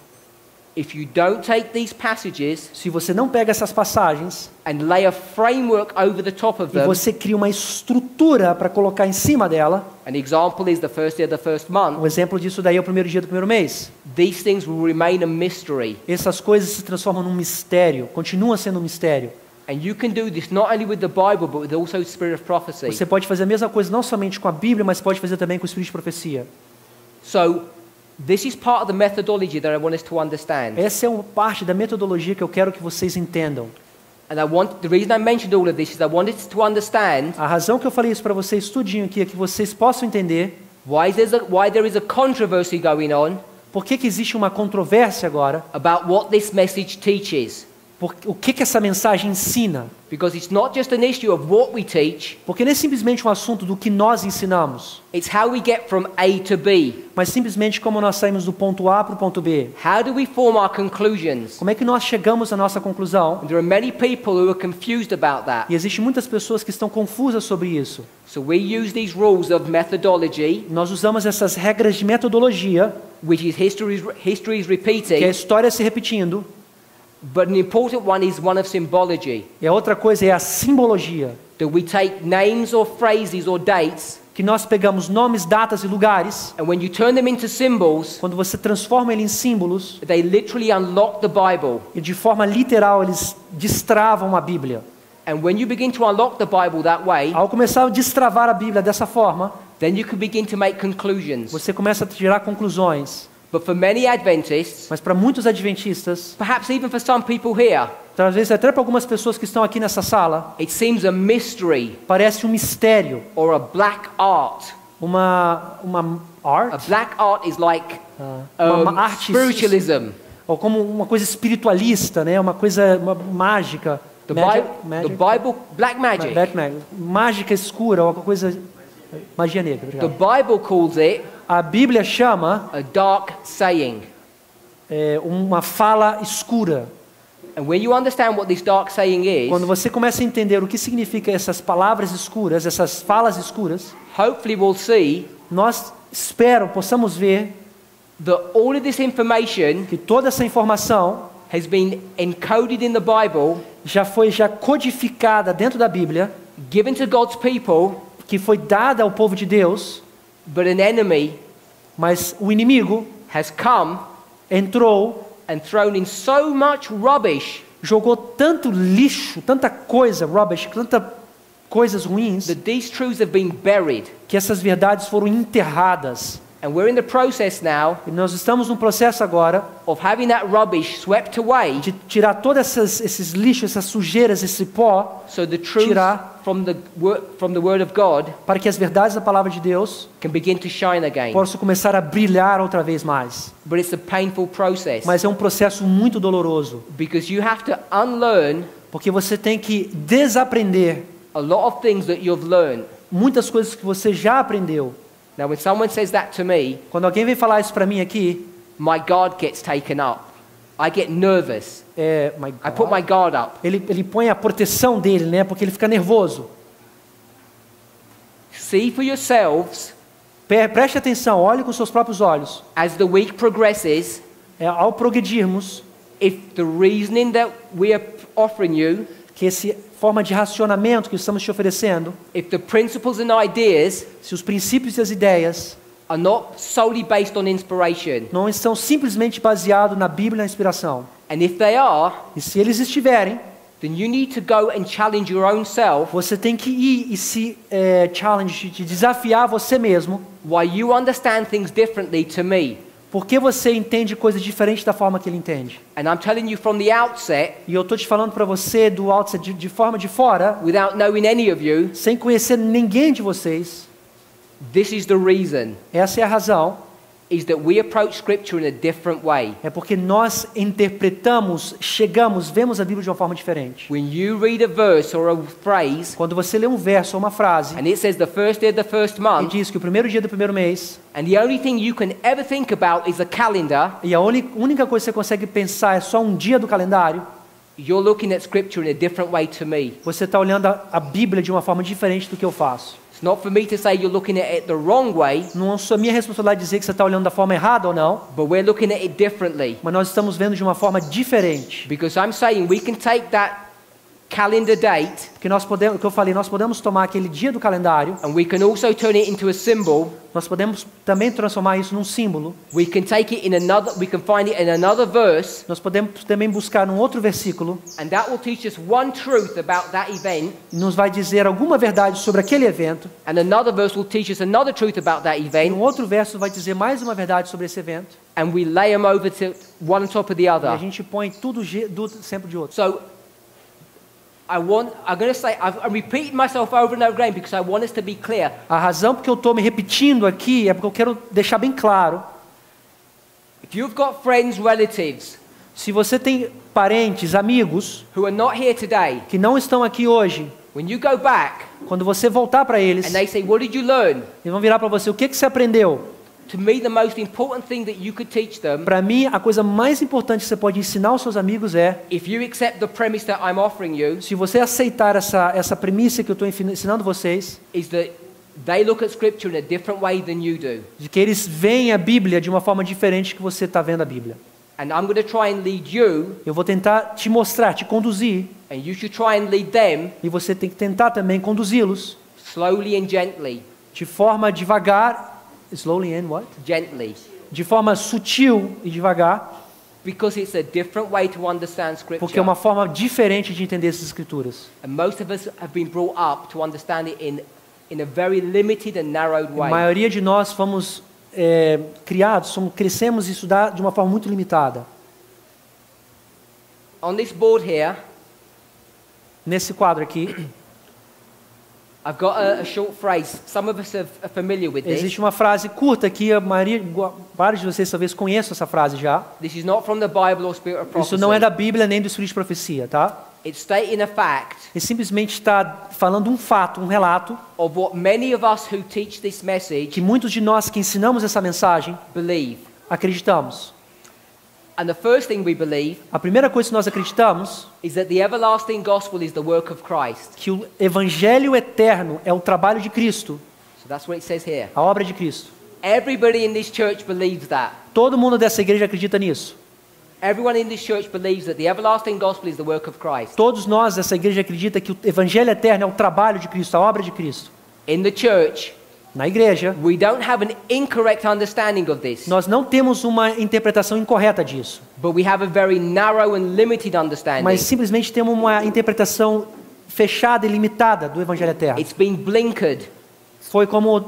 If you don't take these passages Se você não pega essas passagens and lay a framework over the top of e them, você cria uma estrutura para colocar em cima dela, an example is the first day of the first month, um exemplo disso daí é o primeiro dia do primeiro mês. these things will remain a mystery. Essas coisas se transformam num mistério, continuam sendo um mistério. And you can do this not only with the Bible, but with also the spirit of prophecy. Você pode fazer a mesma coisa não somente com a Bíblia, mas pode fazer também com o espírito de profecia. So, this is part of the methodology that I want us to understand. Essa é uma parte da metodologia que eu quero que vocês entendam. And the reason I mentioned all of this is I wanted to understand A razão que eu falei isso para vocês tudinho aqui é que vocês possam entender why there is a controversy going on por que existe uma controvérsia agora, about what this message teaches. o que essa mensagem ensina. Because it's not just an issue of what we teach, Porque não é simplesmente um assunto do que nós ensinamos, it's how we get from A to B. mas simplesmente como nós saímos do ponto A para o ponto B. How do we form our conclusions? Como é que nós chegamos à nossa conclusão? And there are many people who are confused about that. E existem muitas pessoas que estão confusas sobre isso. So we use these rules of methodology, Nós usamos essas regras de metodologia, which is history is que é a repeating, história se repetindo, but an important one is one of symbology. e a outra coisa é a simbologia, That we take names or phrases or dates, que nós pegamos nomes, datas e lugares, and when you turn them into symbols, quando você transforma ele em símbolos, they literally unlock the Bible. e de forma literal eles destravam a Bíblia. And when you begin to unlock the Bible that way, Ao começar a destravar a Bíblia dessa forma, then you can begin to make conclusions. você começa a tirar conclusões. But for many Adventists, Mas para muitos adventistas, perhaps even for some people here, talvez até para algumas pessoas que estão aqui nessa sala, it seems a mystery parece um mistério, or a black art. uma A art, black art is like uma arte, spiritualism. ou como uma coisa espiritualista, né? Uma coisa mágica, The magic, Bible, black magic. mágica escura, ou alguma coisa, magia negra. The Obrigado. Bible calls it A Bíblia chama a dark saying. uma fala escura. And when you understand what this dark saying Quando is, você começa a entender o que significa essas palavras escuras, essas falas escuras, hopefully we'll see nós possamos ver that all of this information que toda essa informação has been encoded in the Bible, já codificada dentro da Bíblia, given to God's people, que foi dada ao povo de Deus, but an enemy mas o inimigo has come entrou, and thrown in so much rubbish jogou tanto lixo, tanta coisa, rubbish, tanta coisas ruins, that these truths have been buried. que essas verdades foram enterradas. And we're in the process now E nós estamos num processo agora of having that rubbish swept away, de tirar todos esses lixos, essas sujeiras, esse pó, so the truth tirar from the Word of God para que as verdades da palavra de Deus can begin to shine again. possam começar a brilhar outra vez mais. But it's a painful process, Mas é um processo muito doloroso, because you have to unlearn porque você tem que desaprender a lot of things that you've learned. muitas coisas que você já aprendeu. Now, when someone says that to me, Quando alguém vem falar isso para mim aqui, my guard gets taken up. I get nervous. I put my guard up. ele põe a proteção dele, né? Porque ele fica nervoso. See for yourselves, Preste atenção, olhe com seus próprios olhos. as the week progresses, Ao progredirmos, if the reasoning that we are offering you, que essa forma de racionamento que estamos te oferecendo, if the principles and ideas se os princípios e as ideias are not solely based on inspiration, não estão simplesmente baseados na Bíblia e na inspiração, and if they are, e se eles estiverem, then you need to go and challenge your own self você tem que ir e se challenge, de desafiar você mesmo, why you understand things differently to me. porque você entende coisas diferentes da forma que ele entende. And I'm telling you from the outset, E eu estou te falando para você do outset, de forma de fora, without knowing any of you, sem conhecer ninguém de vocês, this is the reason. essa é a razão. is that we approach Scripture in a different way. É porque nós interpretamos, vemos a Bíblia de uma forma diferente. When you read a verse or a phrase, Quando você lê um verso ou uma frase and it says the first day of the first e month, diz que o primeiro dia do primeiro mês, and the only thing you can ever think about is a calendar, e a única coisa que você consegue pensar é só um dia do calendário, you're looking at Scripture in a different way to me. você está olhando a Bíblia de uma forma diferente do que eu faço. It's not for me to say you're looking at it the wrong way, Não é minha responsabilidade dizer que você está olhando da forma errada ou não, but we're looking at it differently. mas nós estamos vendo de uma forma diferente. Because I'm saying we can take that calendar date Porque nós podemos, o que eu falei, nós podemos tomar aquele dia do calendário, and we can also turn it into a symbol. nós podemos também transformar isso num símbolo, We can take it in another, we can find it in another verse, nós podemos também buscar num outro versículo, and that will teach us one truth about that event, e nos vai dizer alguma verdade sobre aquele evento, and another verse will teach us another truth about that e event, um outro verso vai dizer mais uma verdade sobre esse evento, and we lay them over to one on top of the e a other. gente põe tudo sempre de outro. So I'm going to say, I'm repeating myself over and over again because I want us to be clear. A razão porque eu estou me repetindo aqui é porque eu quero deixar bem claro. If you've got friends, relatives Se você tem parentes, amigos who are not here today, que não estão aqui hoje, when you go back quando você voltar para eles, and they say, what did you learn? eles vão virar para você, o que você aprendeu? To me, the most important thing that you could teach them, Para mim, a coisa mais importante que você pode ensinar aos seus amigos é, if you accept the premise that I'm offering you, se você aceitar essa premissa que eu estou ensinando vocês, is that they look at Scripture in a different way than you do. de que eles veem a Bíblia de uma forma diferente que você está vendo a Bíblia. And I'm going to try and lead you, Eu vou tentar te mostrar, te conduzir, and you should try and lead them e você tem que tentar também conduzi-los slowly and gently. de forma devagar, slowly and what? Gently. De forma sutil e devagar, Because it's a different way to understand Scripture. porque é uma forma diferente de entender essas escrituras. And most of us have been brought up to understand it in a very limited and narrowed A way. maioria de nós fomos criados, crescemos e estudar de uma forma muito limitada. On this board here, Nesse quadro aqui, I've got a short phrase. Some of us are familiar with this. existe uma frase curta que vários de vocês talvez conheçam essa frase já. This is not from the Bible or Spirit of Prophecy. Isso não é da Bíblia nem do Espírito de Profecia, tá? It's stating a fact Ele simplesmente está falando um fato, um relato, of what many of us who teach this message que muitos de nós que ensinamos essa mensagem believe. acreditamos. And the first thing we believe A primeira coisa que nós acreditamos is that the everlasting gospel is the work of Christ. que o Evangelho eterno é o trabalho de Cristo, So that's what it says here. a obra de Cristo. Everybody in this church believes that. Todo mundo dessa igreja acredita nisso. Everyone in this church believes that the everlasting gospel is the work of Christ. Todos nós dessa igreja acredita que o Evangelho eterno é o trabalho de Cristo, a obra de Cristo. In the church, Na igreja, we don't have an incorrect understanding of this, nós não temos uma interpretação incorreta disso, but we have a very narrow and limited understanding. mas simplesmente temos uma interpretação fechada e limitada do Evangelho eterno. It's been blinkered. Foi como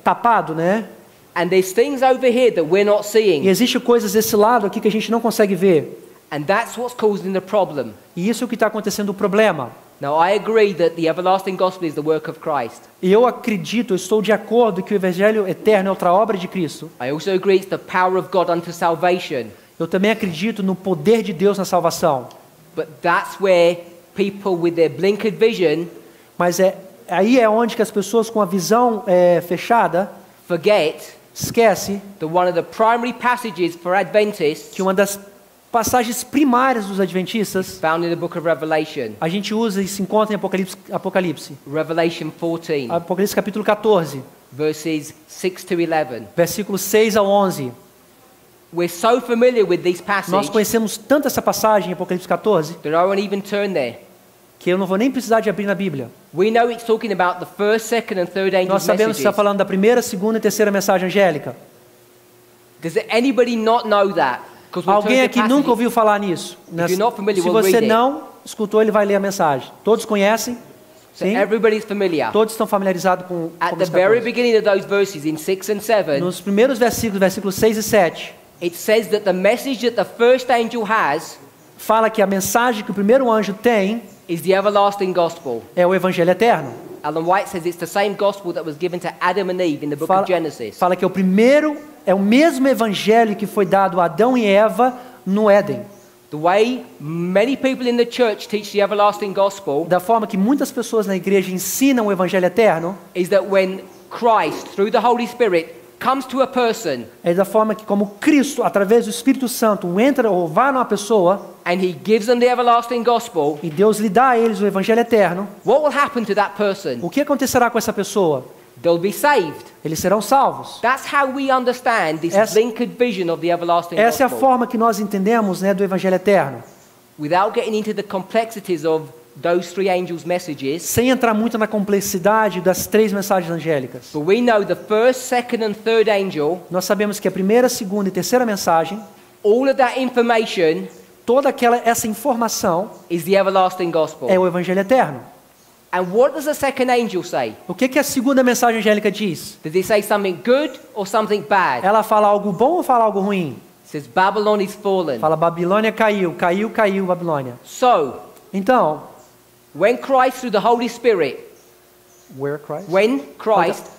tapado, né? And there's things over here that we're not E seeing. existe coisas desse lado aqui que a gente não consegue ver. And that's what's causing the problem. E isso é o que está acontecendo o problema. Now, I agree that the everlasting gospel is the work of Christ. E eu acredito, eu estou de acordo que o Evangelho eterno é outra obra de Cristo. I also agree it's the power of God unto salvation. Eu também acredito no poder de Deus na salvação. But that's where people with their blinkered vision Mas aí é onde que as pessoas com a visão fechada forget esquece that one of the primary passages for Adventists que uma das passagens primárias dos adventistas found in the book of Revelation. a gente usa e se encontra em Apocalipse. Revelation 14, Apocalipse capítulo 14, verses 6 to 11. versículos 6 ao 11. We're so familiar with this Nós passage conhecemos tanto essa passagem em Apocalipse 14 that I won't even turn there. que eu não vou nem precisar de abrir na Bíblia. We know it's talking about the first, second, and third Nós angel's sabemos que está messages. falando da primeira, segunda e terceira mensagem angélica. Does anybody not know that? 'Cause we'll Alguém turn to aqui passages. nunca ouviu falar nisso? you're not familiar, Se we'll você read it. não escutou, ele vai ler a mensagem. Todos conhecem? So Sim? everybody's familiar. Todos estão familiarizados com At the Apocalipse very 14. beginning of those verses, in 6 and 7, Nos primeiros versículos 6 e 7, it says that the message that the first angel has fala que a mensagem que o primeiro anjo tem is the everlasting gospel. é o Evangelho eterno. Ellen White says it's the same gospel that was given to Adam and Eve in the book of Genesis. Fala que é o mesmo evangelho que foi dado a Adão e Eva no Éden. The way many people in the church teach the everlasting gospel Da forma que muitas pessoas na igreja ensinam o evangelho eterno, is that when Christ, through the Holy Spirit, comes to a person é da forma que como Cristo, através do Espírito Santo, entra ou vai numa pessoa and he gives them the everlasting gospel, e Deus lhe dá a eles o evangelho eterno, what will happen to that person? o que acontecerá com essa pessoa? They'll be saved. Eles serão salvos. That's how we understand this linked vision of the everlasting Essa é a gospel. forma que nós entendemos, né, do evangelho eterno. Without getting into the complexities of those three angels' messages, Sem entrar muito na complexidade das três mensagens angélicas. but we know the first, second, and third angel, Nós sabemos que a primeira, segunda e terceira mensagem, all of that information toda essa informação is the everlasting gospel. é o evangelho eterno. And what does the second angel say? O que a segunda mensagem angélica diz? Does it say something good or something bad? Ela fala algo bom ou fala algo ruim? It says Babylon is fallen. Fala Babilônia caiu, caiu Babilônia. So, Então, when Christ through the Holy Spirit,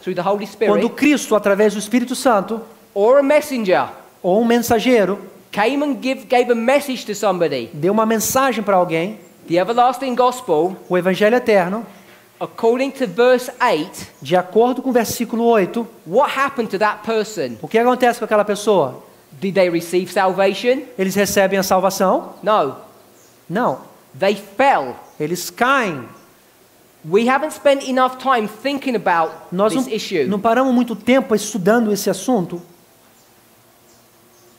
through the Holy quando Spirit, Cristo, através do Espírito Santo, or a messenger, ou um mensageiro, came and gave a message to somebody, deu uma mensagem para alguém, the everlasting gospel, o evangelho eterno, according to verse 8, de acordo com o versículo 8, what happened to that person? o que acontece com aquela pessoa? Did they receive salvation? Eles recebem a salvação? No. Não. They fell. Eles caem. We haven't spent enough time thinking about Nós this issue. não paramos muito tempo estudando esse assunto.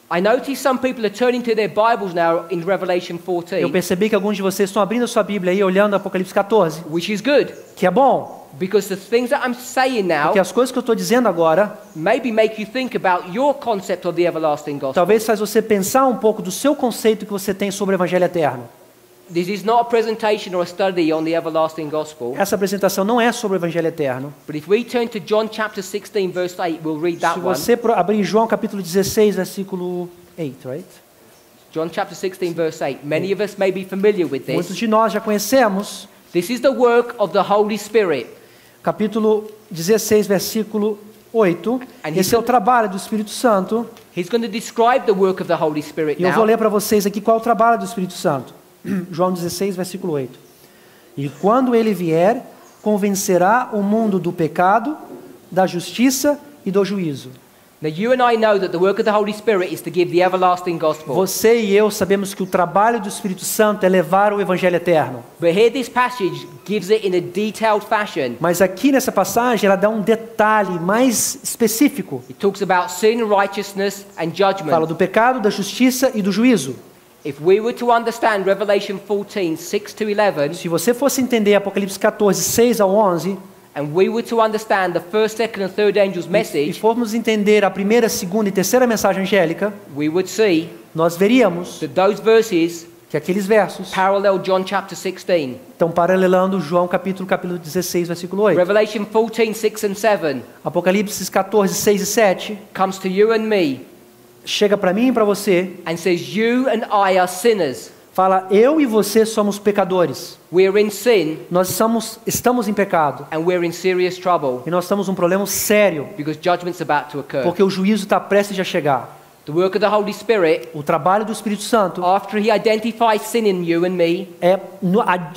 I notice some people are turning to their Bibles now in Revelation Eu 14, percebi que alguns de vocês estão abrindo a sua Bíblia aí, olhando Apocalipse 14, which is good, que é bom, because the things that I'm saying now porque as coisas que eu estou dizendo agora, maybe make you think about your concept of the everlasting gospel. talvez faz você pensar um pouco do seu conceito que você tem sobre o Evangelho Eterno. This is not a presentation or a study on the everlasting gospel, Essa apresentação não é sobre o Evangelho Eterno. but if we turn to John chapter 16 verse 8, we'll read Se that one. você abrir João capítulo 16, versículo 8, right? John chapter 16 verse 8. Many of us may be familiar with Muitos this. de nós já conhecemos. This is the work of the Holy Spirit. Capítulo 16, versículo 8. Esse é o trabalho do Espírito Santo. He's going to describe the work of the Holy Spirit E eu vou now. ler para vocês aqui qual é o trabalho do Espírito Santo. João 16, versículo 8. E quando ele vier, convencerá o mundo do pecado, da justiça e do juízo. Now you and I know that the work of the Holy Spirit is to give the everlasting gospel. Você e eu sabemos que o trabalho do Espírito Santo é levar o Evangelho Eterno. But here this passage gives it in a detailed fashion. Mas aqui nessa passagem ela dá um detalhe mais específico. It talks about sin, righteousness, and judgment. Fala do pecado, da justiça e do juízo. If we were to understand Revelation 14, 6 to 11, Se você fosse entender Apocalipse 14, 6 ao 11, and we were to understand the first, second, and third angel's e message, formos entender a primeira, segunda e terceira mensagem angélica, we would see nós veríamos that those verses que aqueles versos parallel John chapter 16. estão paralelando João capítulo 16, versículo 8. Revelation 14, 6 and 7 Apocalipse 14, 6 e 7 comes to you and me chega para mim e para você, and says, you and I are sinners. fala, eu e você somos pecadores. We're in sin Nós estamos em pecado. and we're in serious trouble E nós estamos num problema sério, because judgment's about to occur. porque o juízo está prestes a chegar. The work of the Holy Spirit, O trabalho do Espírito Santo after he identifies sin in you and me, é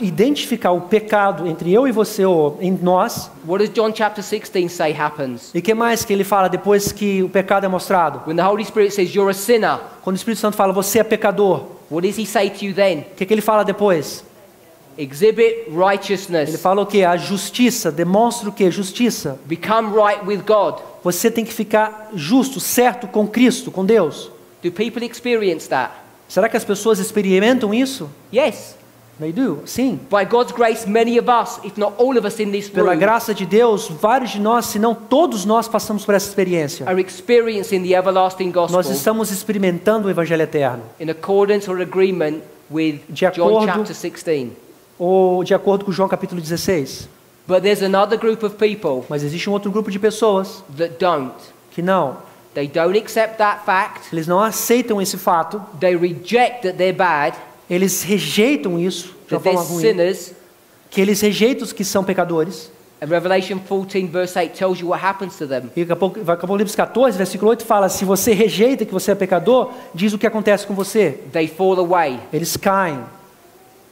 identificar o pecado entre eu e você, ou em nós. what does John chapter 16 say happens? E o que mais que ele fala depois que o pecado é mostrado? When the Holy Spirit says you're a sinner, Quando o Espírito Santo fala, você é pecador, what does he say to you then? o que ele fala depois? Exhibit Ele righteousness. fala o que? A justiça. Demonstra o que? Justiça. Become right with God. Você tem que ficar justo, certo com Cristo, com Deus. Do people experience that? Será que as pessoas experimentam isso? Yes. They do, sim. By God's grace, many of us, if not all of us in this Pela room, graça de Deus, vários de nós, se não todos nós, passamos por essa experiência. are experiencing the everlasting Nós gospel estamos experimentando o Evangelho Eterno. in accordance or agreement with De John acordo- chapter 16. Ou de acordo com João capítulo 16. But there's another group of people Mas existe um outro grupo de pessoas that don't. que não. They don't accept that fact. Eles não aceitam esse fato. They reject that they're bad, Eles rejeitam isso de uma that they're forma ruim. sinners, Que eles rejeitam os que são pecadores. And Revelation 14 verse 8 tells you what happens to them. E daqui a pouco Apocalipse 14, versículo 8 fala, se você rejeita que você é pecador, diz o que acontece com você. They fall away. Eles caem.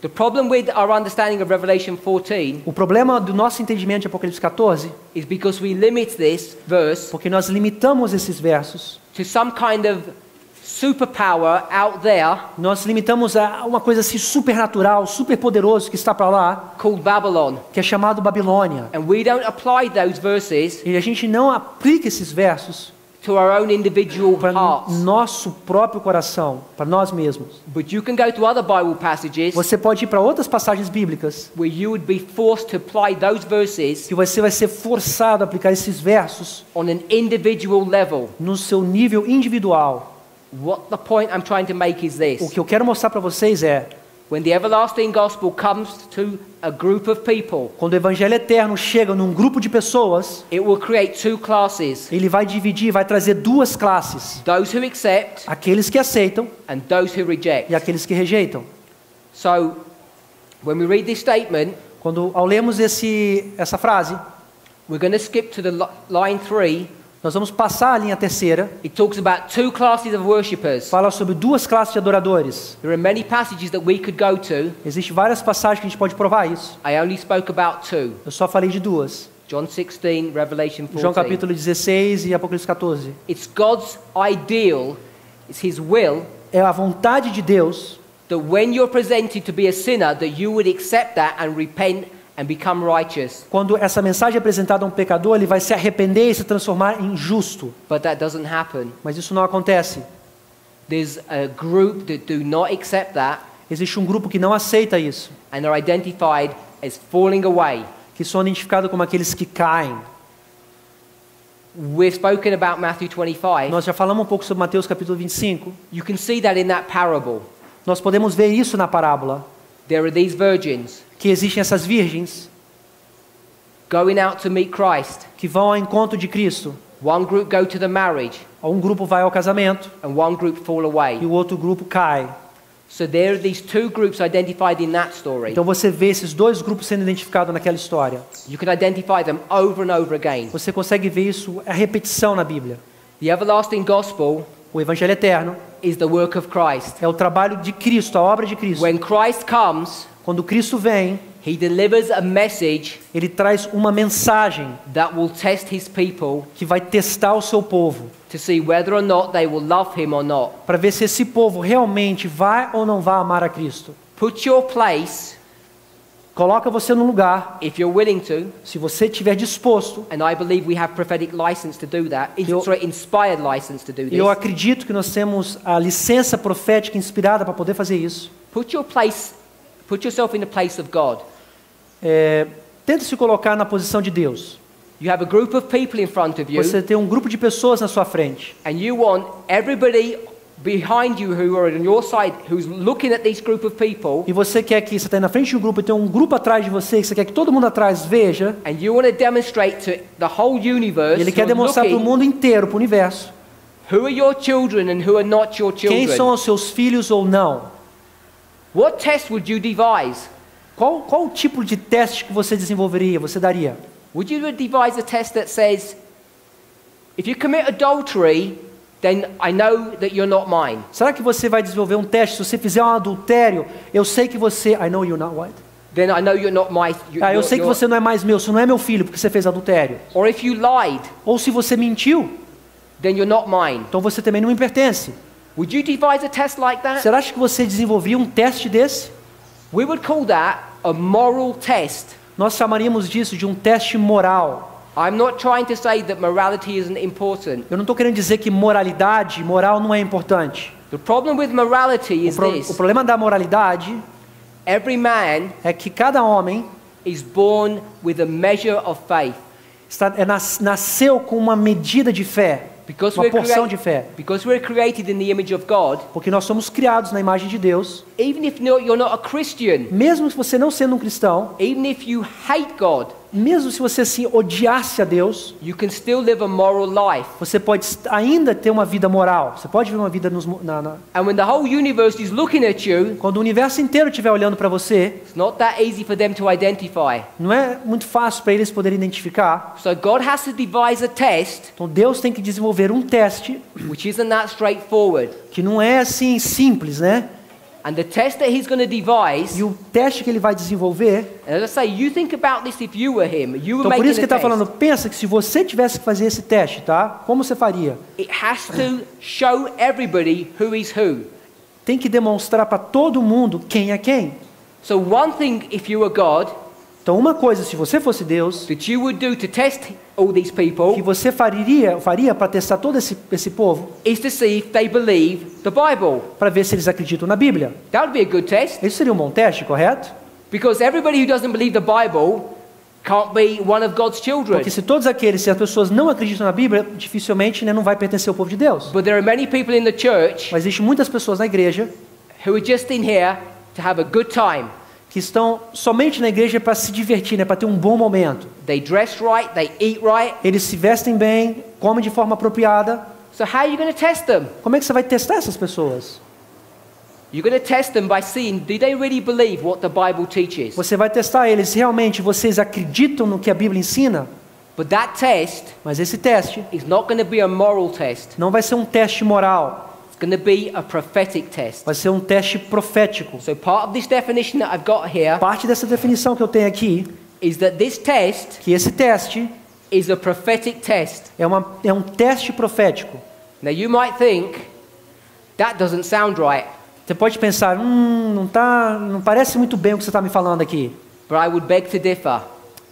The problem with our understanding of Revelation 14 O problema do nosso entendimento de Apocalipse 14 is because we limit this verse porque nós limitamos esses versos. to some kind of superpower out there Nós limitamos a uma coisa assim supernatural, superpoderoso que está para lá, called Babylon. que é chamado Babilônia. And we don't apply those verses E a gente não aplica esses versos to our own individual para hearts. nosso próprio coração, para nós mesmos. But you can go to other Bible passages Você pode ir para outras passagens bíblicas where you would be forced to apply those verses que você vai ser forçado a aplicar esses versos on an individual level. no seu nível individual. What the point I'm trying to make is O this. que eu quero mostrar para vocês é, When the everlasting gospel comes to a group of people, quando o evangelho eterno chega num grupo de pessoas, it will create two classes. ele vai dividir, vai trazer duas classes: Those who accept aqueles que aceitam and those who reject. e aqueles que rejeitam. So, when we read this statement, Quando ao lermos essa frase, we're going to skip to the line 3. nós vamos passar a linha terceira. It talks about two classes of worshippers. Fala sobre duas classes de adoradores. There are many passages that we could go to. Existem várias passagens que a gente pode provar isso. I only spoke about two. Eu só falei de duas. John 16, Revelation 14. João capítulo 16 e Apocalipse 14. It's God's ideal, it's His will, É a vontade de Deus that when you're presented to be a sinner, that you would accept that and repent and become righteous. quando essa mensagem é apresentada a um pecador, ele vai se arrepender e se transformar em justo. But that doesn't happen. Mas isso não acontece. There's a group that do not accept that Existe um grupo que não aceita isso, and are identified as falling away. que são identificados como aqueles que caem. We've spoken about Matthew 25. Nós já falamos um pouco sobre Mateus capítulo 25. You can see that in that parable. Nós podemos ver isso na parábola, There are these virgins que existem essas virgens going out to meet Christ. que vão ao encontro de Cristo. One group go to the marriage Um grupo vai ao casamento and one group fall away. e o outro grupo cai. So there are these two groups identified in that story. Então você vê esses dois grupos sendo identificados naquela história. You can identify them over and over again. Você consegue ver isso, a repetição na Bíblia. The everlasting gospel O Evangelho Eterno is the work of Christ. é o trabalho de Cristo, a obra de Cristo. When Christ comes, Quando Cristo vem, He delivers a message Ele traz uma mensagem that will test His people que vai testar o seu povo, to see whether or not they will love Him or not. para ver se esse povo realmente vai ou não vai amar a Cristo. Put your place, Coloca você no lugar, if you're willing to, se você estiver disposto. and I believe we have prophetic license to do that, Eu- inspired license to do E eu this. acredito que nós temos a licença profética inspirada para poder fazer isso. Put yourself in the place of God. Tente se colocar na posição de Deus. You have a group of people in front of you, Você tem um grupo de pessoas na sua frente. and you want everybody behind you who are on your side, who's looking at this group of people, E você quer que você está na frente de um grupo e tem um grupo atrás de você, que você quer que todo mundo atrás veja. and you want to demonstrate to the whole universe, E ele quer you're demonstrar para o looking, mundo inteiro, para o universo, who are your children and who are not your quem children. são os seus filhos ou não. What test would you devise? Qual o tipo de teste que você desenvolveria, você daria? Would you devise a test that says, if you commit adultery, then I know that you're not mine? Será que você vai desenvolver um teste? Se você fizer um adultério, eu sei que você... I know you're not what? Then I know you're not my... Eu sei que você não é mais meu, você não é meu filho, porque você fez adultério. Or if you lied, Ou se você mentiu, then you're not mine. então você também não me pertence. Would you devise a test like that? Será que você desenvolveria um teste desse? We would call that a moral test. Nós chamaríamos disso de um teste moral. I'm not trying to say that morality isn't important. Eu não estou querendo dizer que moral não é importante. The problem with morality is O this. problema da moralidade Every man é que cada homem is born with a measure of faith. nasceu com uma medida de fé, uma porção de fé. Because we're created in the image of God, Porque nós somos criados na imagem de Deus. Even if you're not a Christian, mesmo se você não sendo um cristão, even if you hate God, mesmo se você se odiasse a Deus, you can still live a moral life. você pode ainda ter uma vida moral. Você pode viver uma vida And when the whole universe is looking at you, quando o universo inteiro estiver olhando para você, it's not that easy for them to identify. não é muito fácil para eles poderem identificar. So God has to devise a test Então Deus tem que desenvolver um teste which isn't that straightforward. que não é assim simples, né? And the test that he's going to devise, E o teste que ele vai desenvolver, and as I say, you think about this if you were him, you were então por making isso que a ele está test. falando, pensa que se você tivesse que fazer esse teste, tá? Como você faria? It has to show everybody who is who. Tem que demonstrar para todo mundo quem é quem. So one thing, if you were God, Então uma coisa, se você fosse Deus, that you would do to test all these people que você faria para testar todo esse povo, is to see if they believe the Bible. para ver se eles acreditam na Bíblia. That would be a good test, Isso seria um bom teste, correto? because everybody who doesn't believe the Bible can't be one of God's children. Porque se todos aqueles, se as pessoas não acreditam na Bíblia, dificilmente, né, não vai pertencer ao povo de Deus. But there are many people in the church Mas existem muitas pessoas na igreja who are just in here to have a good time. que estão somente na igreja para se divertir, né, para ter um bom momento. They dress right, they eat right. Eles se vestem bem, comem de forma apropriada. So how are you going to test them? Como é que você vai testar essas pessoas? You're going to test them by seeing, do they really believe what the Bible teaches? Você vai testar eles, realmente vocês acreditam no que a Bíblia ensina? But that test Mas esse teste is not going to be a moral test. não vai ser um teste moral, It's going to be a prophetic test. vai ser um teste profético. So part of this definition that I've got here Parte dessa definição que eu tenho aqui, is that this test que esse teste is a prophetic test. é um teste profético. Now you might think that doesn't sound right, Você pode pensar, não parece muito bem o que você está me falando aqui. but I would beg to differ.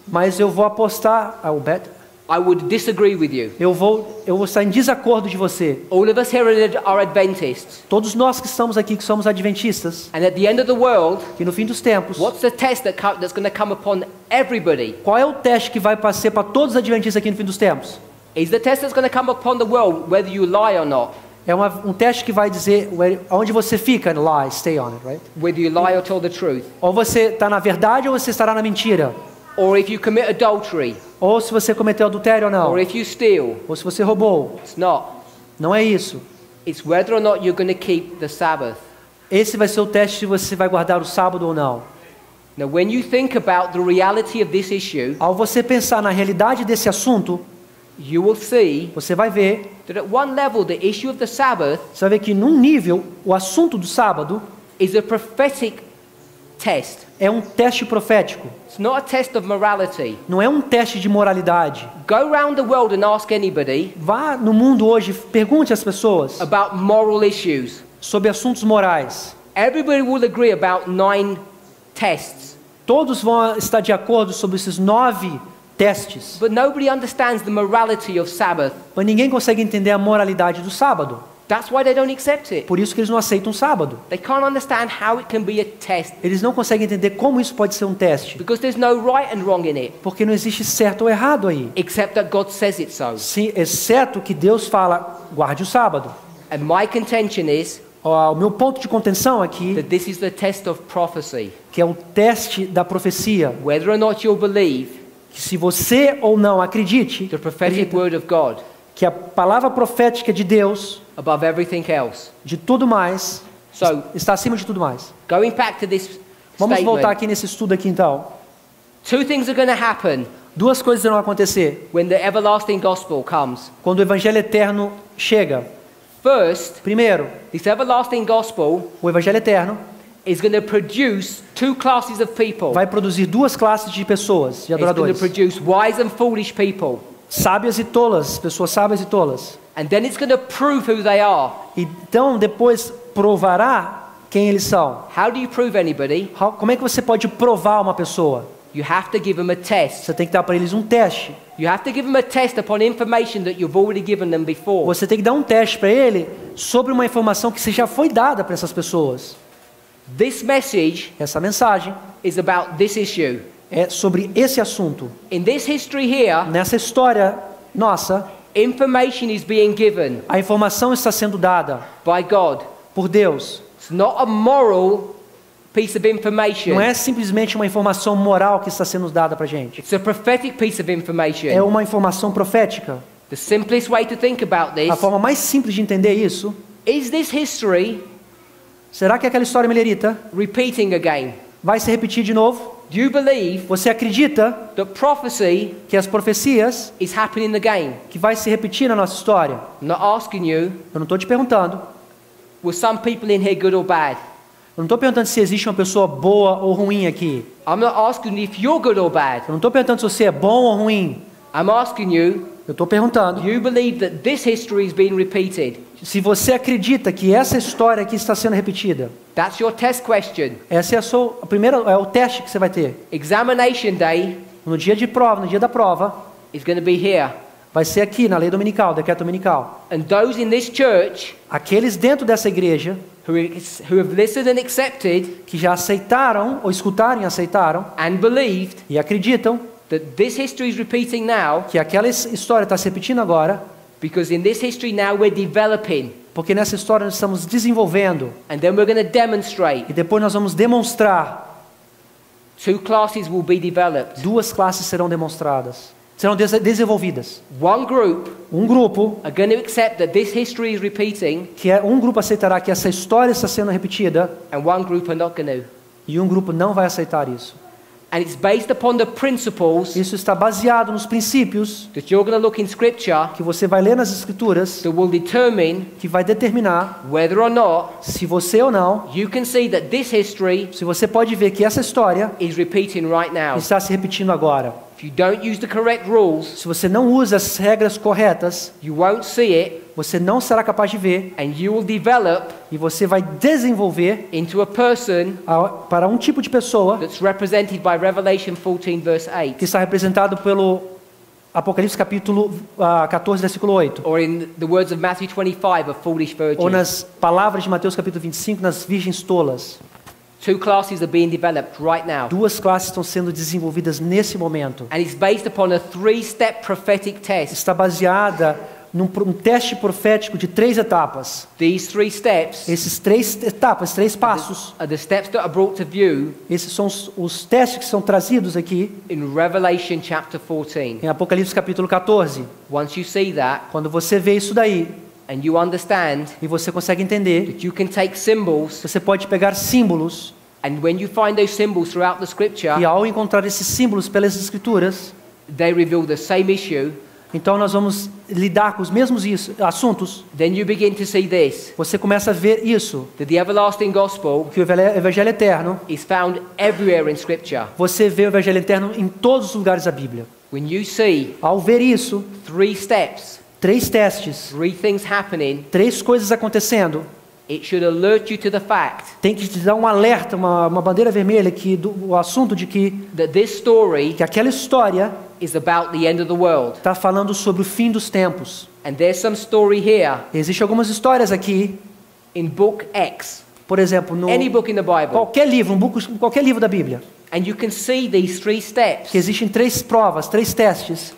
Mas eu vou apostar, I would disagree with you. eu vou estar em desacordo de você. All of us here are Adventists, Todos nós que estamos aqui, que somos adventistas, and at the end of the world, que no fim dos tempos, what's the test that's going to come upon everybody? qual é o teste que vai ser para todos os adventistas aqui no fim dos tempos? Is the test that's going to come upon the world whether you lie or not? É um teste que vai dizer onde você fica, lie, stay on it, right? Whether you lie or tell the truth? Ou você está na verdade ou você estará na mentira. Or if you commit adultery? Ou se você cometeu adultério ou não. Or if you steal? Ou se você roubou. It's not. Não é isso. It's whether or not you're going to keep the Sabbath. Esse vai ser o teste se você vai guardar o sábado ou não. Now when you think about the reality of this issue, Ao você pensar na realidade desse assunto, you will see você vai ver, that at one level the issue of the Sabbath você vai ver que num nível, o assunto do sábado is a prophetic test. é um teste profético. It's not a test of morality. Não é um teste de moralidade. Go around the world and ask anybody Vá no mundo hoje, pergunte às pessoas about moral issues. sobre assuntos morais. Everybody will agree about 9 tests, Todos vão estar de acordo sobre esses 9 testes. but nobody understands the morality of Sabbath. Mas ninguém consegue entender a moralidade do sábado. That's why they don't accept it. Por isso que eles não aceitam o sábado. They can't understand how it can be a test Eles não conseguem entender como isso pode ser um teste. because there's no right and wrong in it, Porque não existe certo ou errado aí. except that God says it so. Sim, exceto que Deus fala, guarde o sábado. And my contention is O meu ponto de contenção aqui, that this is the test of prophecy. que é o teste da profecia, Whether or not you'll believe que se você ou não acredite, the prophetic word of God que a palavra profética de Deus, above everything else. de tudo mais, So, está acima de tudo mais. going back to this Vamos voltar statement, aqui nesse estudo aqui então. 2 things are going to happen 2 coisas irão acontecer when the everlasting gospel comes. quando o evangelho eterno chega. First, Primeiro, this everlasting gospel o evangelho eterno is going to produce 2 classes of people. vai produzir 2 classes de pessoas, de It's going to adoradores. produce wise and foolish people. Sábias e tolas, pessoas sábias e tolas. And then it's going to prove who they are. Então depois provará quem eles são. How do you prove anybody? Como é que você pode provar uma pessoa? You have to give them a test. Você tem que dar para eles um teste. You have to give them a test upon information that you've already given them before. Você tem que dar um teste para ele sobre uma informação que já foi dada para essas pessoas. This message Essa mensagem is about this issue. é sobre esse assunto. In this history here, Nessa história nossa, information is being given a informação está sendo dada by God. por Deus. It's not a moral piece of information. Não é simplesmente uma informação moral que está sendo dada para a gente. It's a prophetic piece of information. É uma informação profética. The simplest way to think about this A forma mais simples de entender isso, is this history será que aquela história milerita repeating again? vai se repetir de novo? Do you believe Você acredita that prophecy que as profecias is happening again? que vai se repetir na nossa história? I'm not asking you, Eu não estou te perguntando. were some people in here good or bad? Eu não estou perguntando se existe uma pessoa boa ou ruim aqui. I'm not asking if you're good or bad. Eu não estou perguntando se você é bom ou ruim. I'm asking you, Eu estou perguntando do you believe that this history is being repeated? se você acredita que essa história aqui está sendo repetida. That's your test question. Essa é a primeira, é o teste que você vai ter. Examination day No dia de prova, no dia da prova, is going to be here. vai ser aqui na lei dominical, decreto dominical. And those in this church Aqueles dentro dessa igreja who have listened and accepted que já aceitaram, ou escutaram e aceitaram, and believed e acreditam that this history is repeating now, que aquela história está se repetindo agora, because in this history now we're developing, porque nessa história nós estamos desenvolvendo, and then we're going to demonstrate. e depois nós vamos demonstrar, Two classes will be developed. duas classes serão demonstradas, serão desenvolvidas. One group Um grupo, are going to accept that this history is repeating, um grupo aceitará que essa história está sendo repetida, and one group are not going to. e um grupo não vai aceitar isso. And it's based upon the principles Isso está baseado nos princípios that you're going to look in Scripture que você vai ler nas escrituras, that will determine que vai determinar whether or not se você ou não, you can see that this history se você pode ver que essa história is repeating right now. está se repetindo agora. If you don't use the correct rules, Se você não usa as regras corretas, you won't see it, você não será capaz de ver and you will develop e você vai desenvolver into a person para um tipo de pessoa that's represented by Revelation 14 verse 8, que está representado pelo Apocalipse capítulo 14, versículo 8. or in the words of Matthew 25, a foolish Ou virgin. nas palavras de Mateus capítulo 25, nas virgens tolas. Two classes are being developed right now. Duas classes estão sendo desenvolvidas nesse momento. And it's based upon a three-step prophetic test. Está baseada num teste profético de 3 etapas. These three steps Esses 3 etapas, 3 passos, are the steps that are brought to view esses são os testes que são trazidos aqui in Revelation chapter 14. em Apocalipse capítulo 14. Once you see that Quando você vê isso daí and you understand e você consegue entender, that you can take symbols, você pode pegar símbolos and when you find those symbols throughout the e scripture, ao encontrar esses símbolos pelas escrituras, they reveal the same issue, então nós vamos lidar com os mesmos assuntos. then you begin to see this, Você começa a ver isso, that the everlasting gospel que o evangelho eterno, is found everywhere in scripture. você vê o evangelho eterno em todos os lugares da Bíblia. When you see Ao ver isso, three steps, 3 testes, three things happening, 3 coisas acontecendo, it should alert you to the fact tem que te dar um alerta, uma bandeira vermelha que o assunto de que that this story aquela história is about the end of the world. está falando sobre o fim dos tempos. And there's some story here Existem algumas histórias aqui, in book X, por exemplo, no any book in the Bible, qualquer livro, qualquer livro da Bíblia, and you can see these three steps. que existem 3 provas, 3 testes,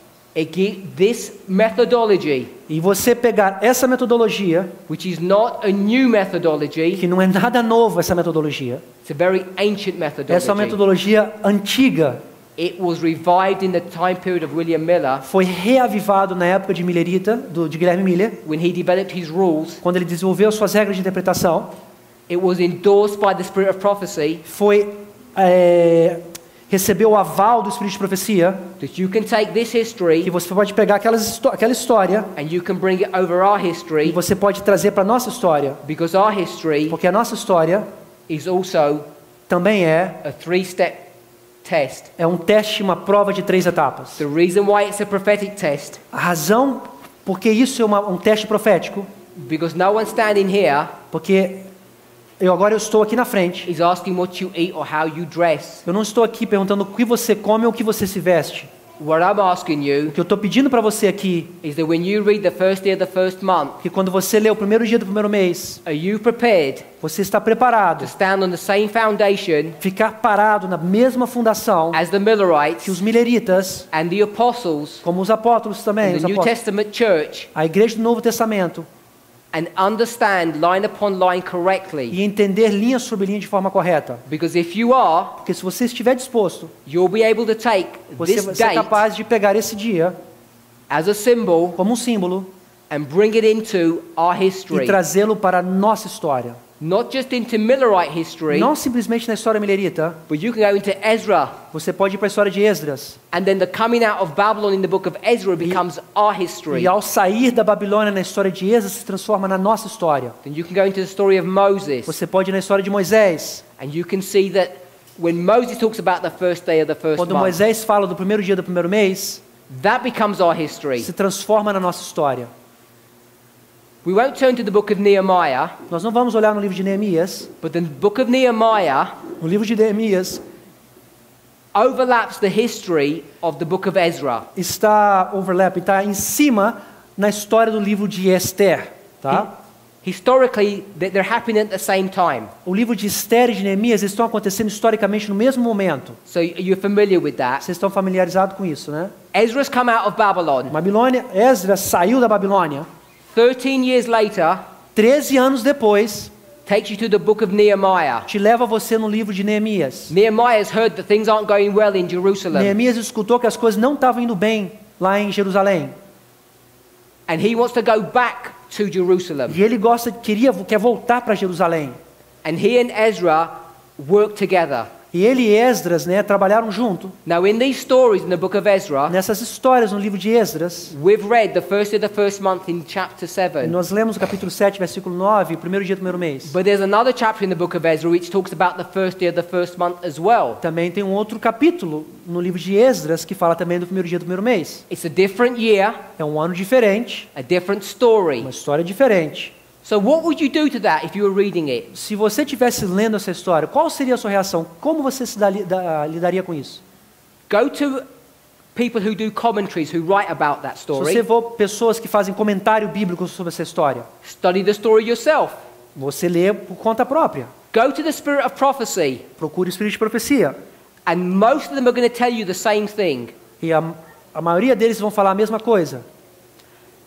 This methodology, e você pegar essa metodologia, which is not a new methodology, que não é nada novo essa metodologia, it's a very ancient essa é uma methodology. metodologia antiga, It was revived in the time period of William Miller foi reavivado na época de Millerita, de Guilherme Miller, when he developed his rules. quando ele desenvolveu suas regras de interpretação, It was endorsed by the Spirit of Prophecy foi recebeu o aval do Espírito de Profecia, that you can take this que history você pode pegar aquela história and you can bring it over our e history, você pode trazer para a nossa história, because our history porque a nossa história is also também a three-step test. é um teste, uma prova de 3 etapas. The reason why it's a prophetic test, A razão porque isso é um teste profético, because no one standing here porque agora eu estou aqui na frente, is asking what you eat or how you dress. eu não estou aqui perguntando o que você come ou o que você se veste. What I'm asking you O que eu estou pedindo para você aqui, is that when you read the first day of the first month, que quando você lê o primeiro dia do primeiro mês, are you prepared você está preparado, to stand on the same foundation ficar parado na mesma fundação as the que Millerites os mileritas, and the apostles como os apóstolos também, in os the New apóstolos, Testament church, a igreja do Novo Testamento, and understand line upon line correctly. e entender linha sobre linha de forma correta. Because if you are, Porque se você estiver disposto, you'll be able to take você this vai ser date capaz de pegar esse dia as a symbol como um símbolo and bring it into our e history. trazê-lo para a nossa história. Not just into Millerite history, Não simplesmente na história milerita. but you can go into Ezra. Você pode ir para a história de Esdras. And then the coming out of Babylon in the book of Ezra becomes our history. E ao sair da Babilônia na história de Esdras se transforma na nossa história. Then you can go into the story of Moses. Você pode ir na história de Moisés. And you can see that when Moses talks about the first day of the first Quando month, Moisés fala do primeiro dia do primeiro mês, that becomes our history. se transforma na nossa história. We won't turn to the book of Nehemiah, Nós não vamos olhar no livro de Neemias. but the book of Nehemiah No livro de Neemias overlaps the history of the book of Ezra. está está em cima na história do livro de Esther, tá? Historically, they're happening at the same time. O livro de Esther e de Neemias estão acontecendo historicamente no mesmo momento. So you're familiar with that. Vocês estão familiarizados com isso, né? Ezra's come out of Babylon. Babilônia, Esdras saiu da Babilônia. 13 years later, 13 anos depois, takes you to the book of Nehemiah. te leva você no livro de Neemias. Nehemiah has heard that things aren't going well in Jerusalem. Neemias escutou que as coisas não estavam indo bem lá em Jerusalém. And he wants to go back to Jerusalem. E ele quer voltar para Jerusalém. And he and Ezra work together. E ele e Esdras, né, trabalharam junto. Now in these stories in the book of Ezra, Nessas histórias no livro de Esdras, we've read the first day of the first month in chapter 7. nós lemos o capítulo 7, versículo 9, o primeiro dia do primeiro mês. But there's another chapter in the book of Ezra which talks about the first day of the first month as well. Também tem um outro capítulo no livro de Esdras que fala também do primeiro dia do primeiro mês. It's a different year, É um ano diferente, a different story. uma história diferente. So what would you do to that if you were reading it? Se você estivesse lendo essa história, qual seria a sua reação? Como você lidaria com isso? Go to people who do commentaries who write about that Se story. você for pessoas que fazem comentário bíblico sobre essa história, Study the story yourself. você lê por conta própria. Go to the spirit of prophecy. Procure o espírito de profecia. And most of them are going to tell you the same thing. E a maioria deles vão falar a mesma coisa.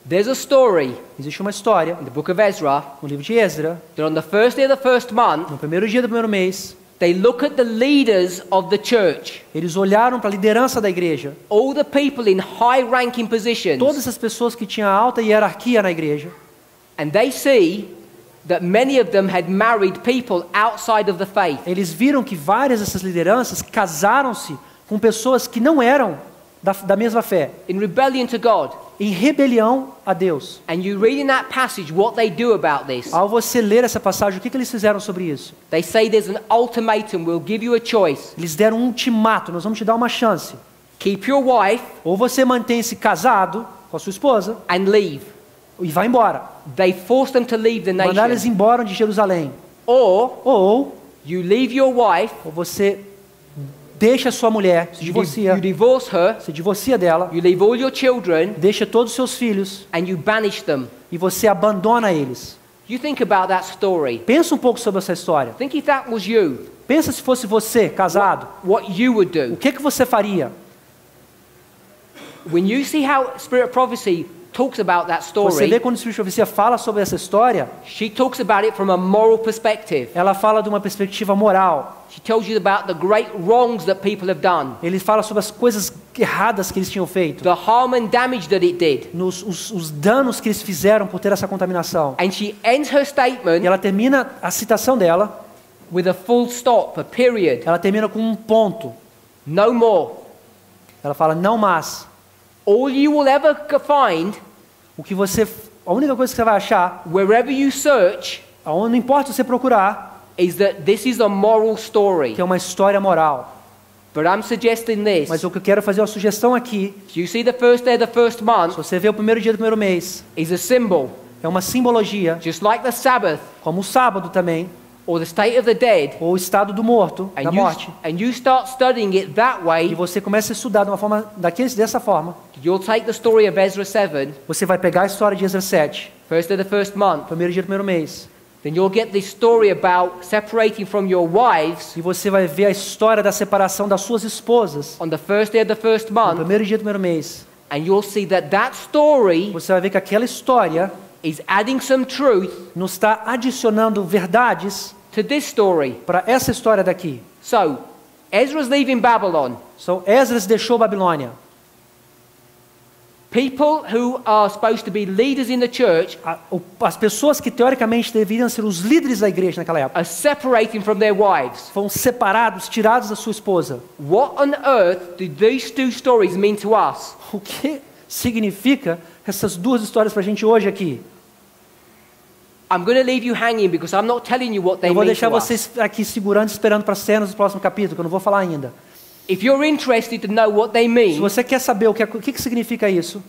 There's a story Existe uma história in the book of Ezra no livro de Esdras, that on the first day of the first month, no primeiro dia do primeiro mês, they look at the leaders of the church, eles olharam para a liderança da igreja. all the people in high-ranking positions, Todas as pessoas que tinham alta hierarquia na igreja. and they see that many of them had married people outside of the faith. Eles viram que várias dessas lideranças casaram-se com pessoas que não eram da mesma fé, In rebellion to God. em rebelião a Deus. And you read in that passage what they do about this. Ao você ler essa passagem, o que eles fizeram sobre isso? They say there's an ultimatum, we'll give you a choice. Eles deram um ultimato, nós vamos te dar uma chance. Keep your wife Ou você mantém-se casado com a sua esposa and leave. e vai embora. They forced them to leave the Mandaram eles nation. embora de Jerusalém. Or Ou you leave your wife, você deixa a sua mulher, se you divorcia, divorce her, se divorcia dela, you leave all your children, deixa todos os seus filhos and you banish them. e você abandona eles. You think about that story. Pensa um pouco sobre essa história. Think if that was you, Pensa se fosse você, casado, what you would o do. que você faria? When you see how Spirit of Prophecy talks about that Você vê story, quando o Espírito de Profecia fala sobre essa história, she talks about it from a moral perspective. ela fala de uma perspectiva moral. She tells you about the great wrongs that people have done, Ele fala sobre as coisas erradas que eles tinham feito, the harm and damage that it did. os danos que eles fizeram por ter essa contaminação. And she ends her E statement ela termina a citação dela, with a full stop, a period. ela termina com um ponto. No more. Ela fala, não mais. All you will ever find, A única coisa que você vai achar, wherever you search, não importa você procurar, is that this is a moral story. que é uma história moral. But I'm suggesting this. Mas o que eu quero fazer é uma sugestão aqui. You see the first day of the first Se month você vê o primeiro dia do primeiro mês, is a symbol, é uma simbologia, just like the Sabbath como o sábado também, or the state of the dead. ou o estado do morto, da morte. And you start studying it that E way, você começa a estudar de uma forma dessa forma. you'll take the story of Ezra 7, Você vai pegar a história de Esdras 7, first day of the first month, primeiro dia do primeiro mês, then you'll get this story about separating from your wives e você vai ver a história da separação das suas esposas on the first day of the first no month, primeiro dia do primeiro mês. and you'll see that that story Você vai ver que aquela história is adding some truth nos está adicionando verdades to this story. para essa história daqui. So, Ezra's leaving Babylon. So, Esdras deixou Babilônia. People who are supposed to be leaders in the church As pessoas que teoricamente deveriam ser os líderes da igreja naquela época are separating from their wives. foram separados, tirados da sua esposa. What on earth do these two stories mean to us? O que significa essas duas histórias para a gente hoje aqui? I'm going to leave you hanging because I'm not telling you what they Eu vou mean deixar to us. vocês aqui segurando, esperando para as cenas do próximo capítulo, que eu não vou falar ainda. If you're interested to know what they Se mean, você quer saber o que significa isso,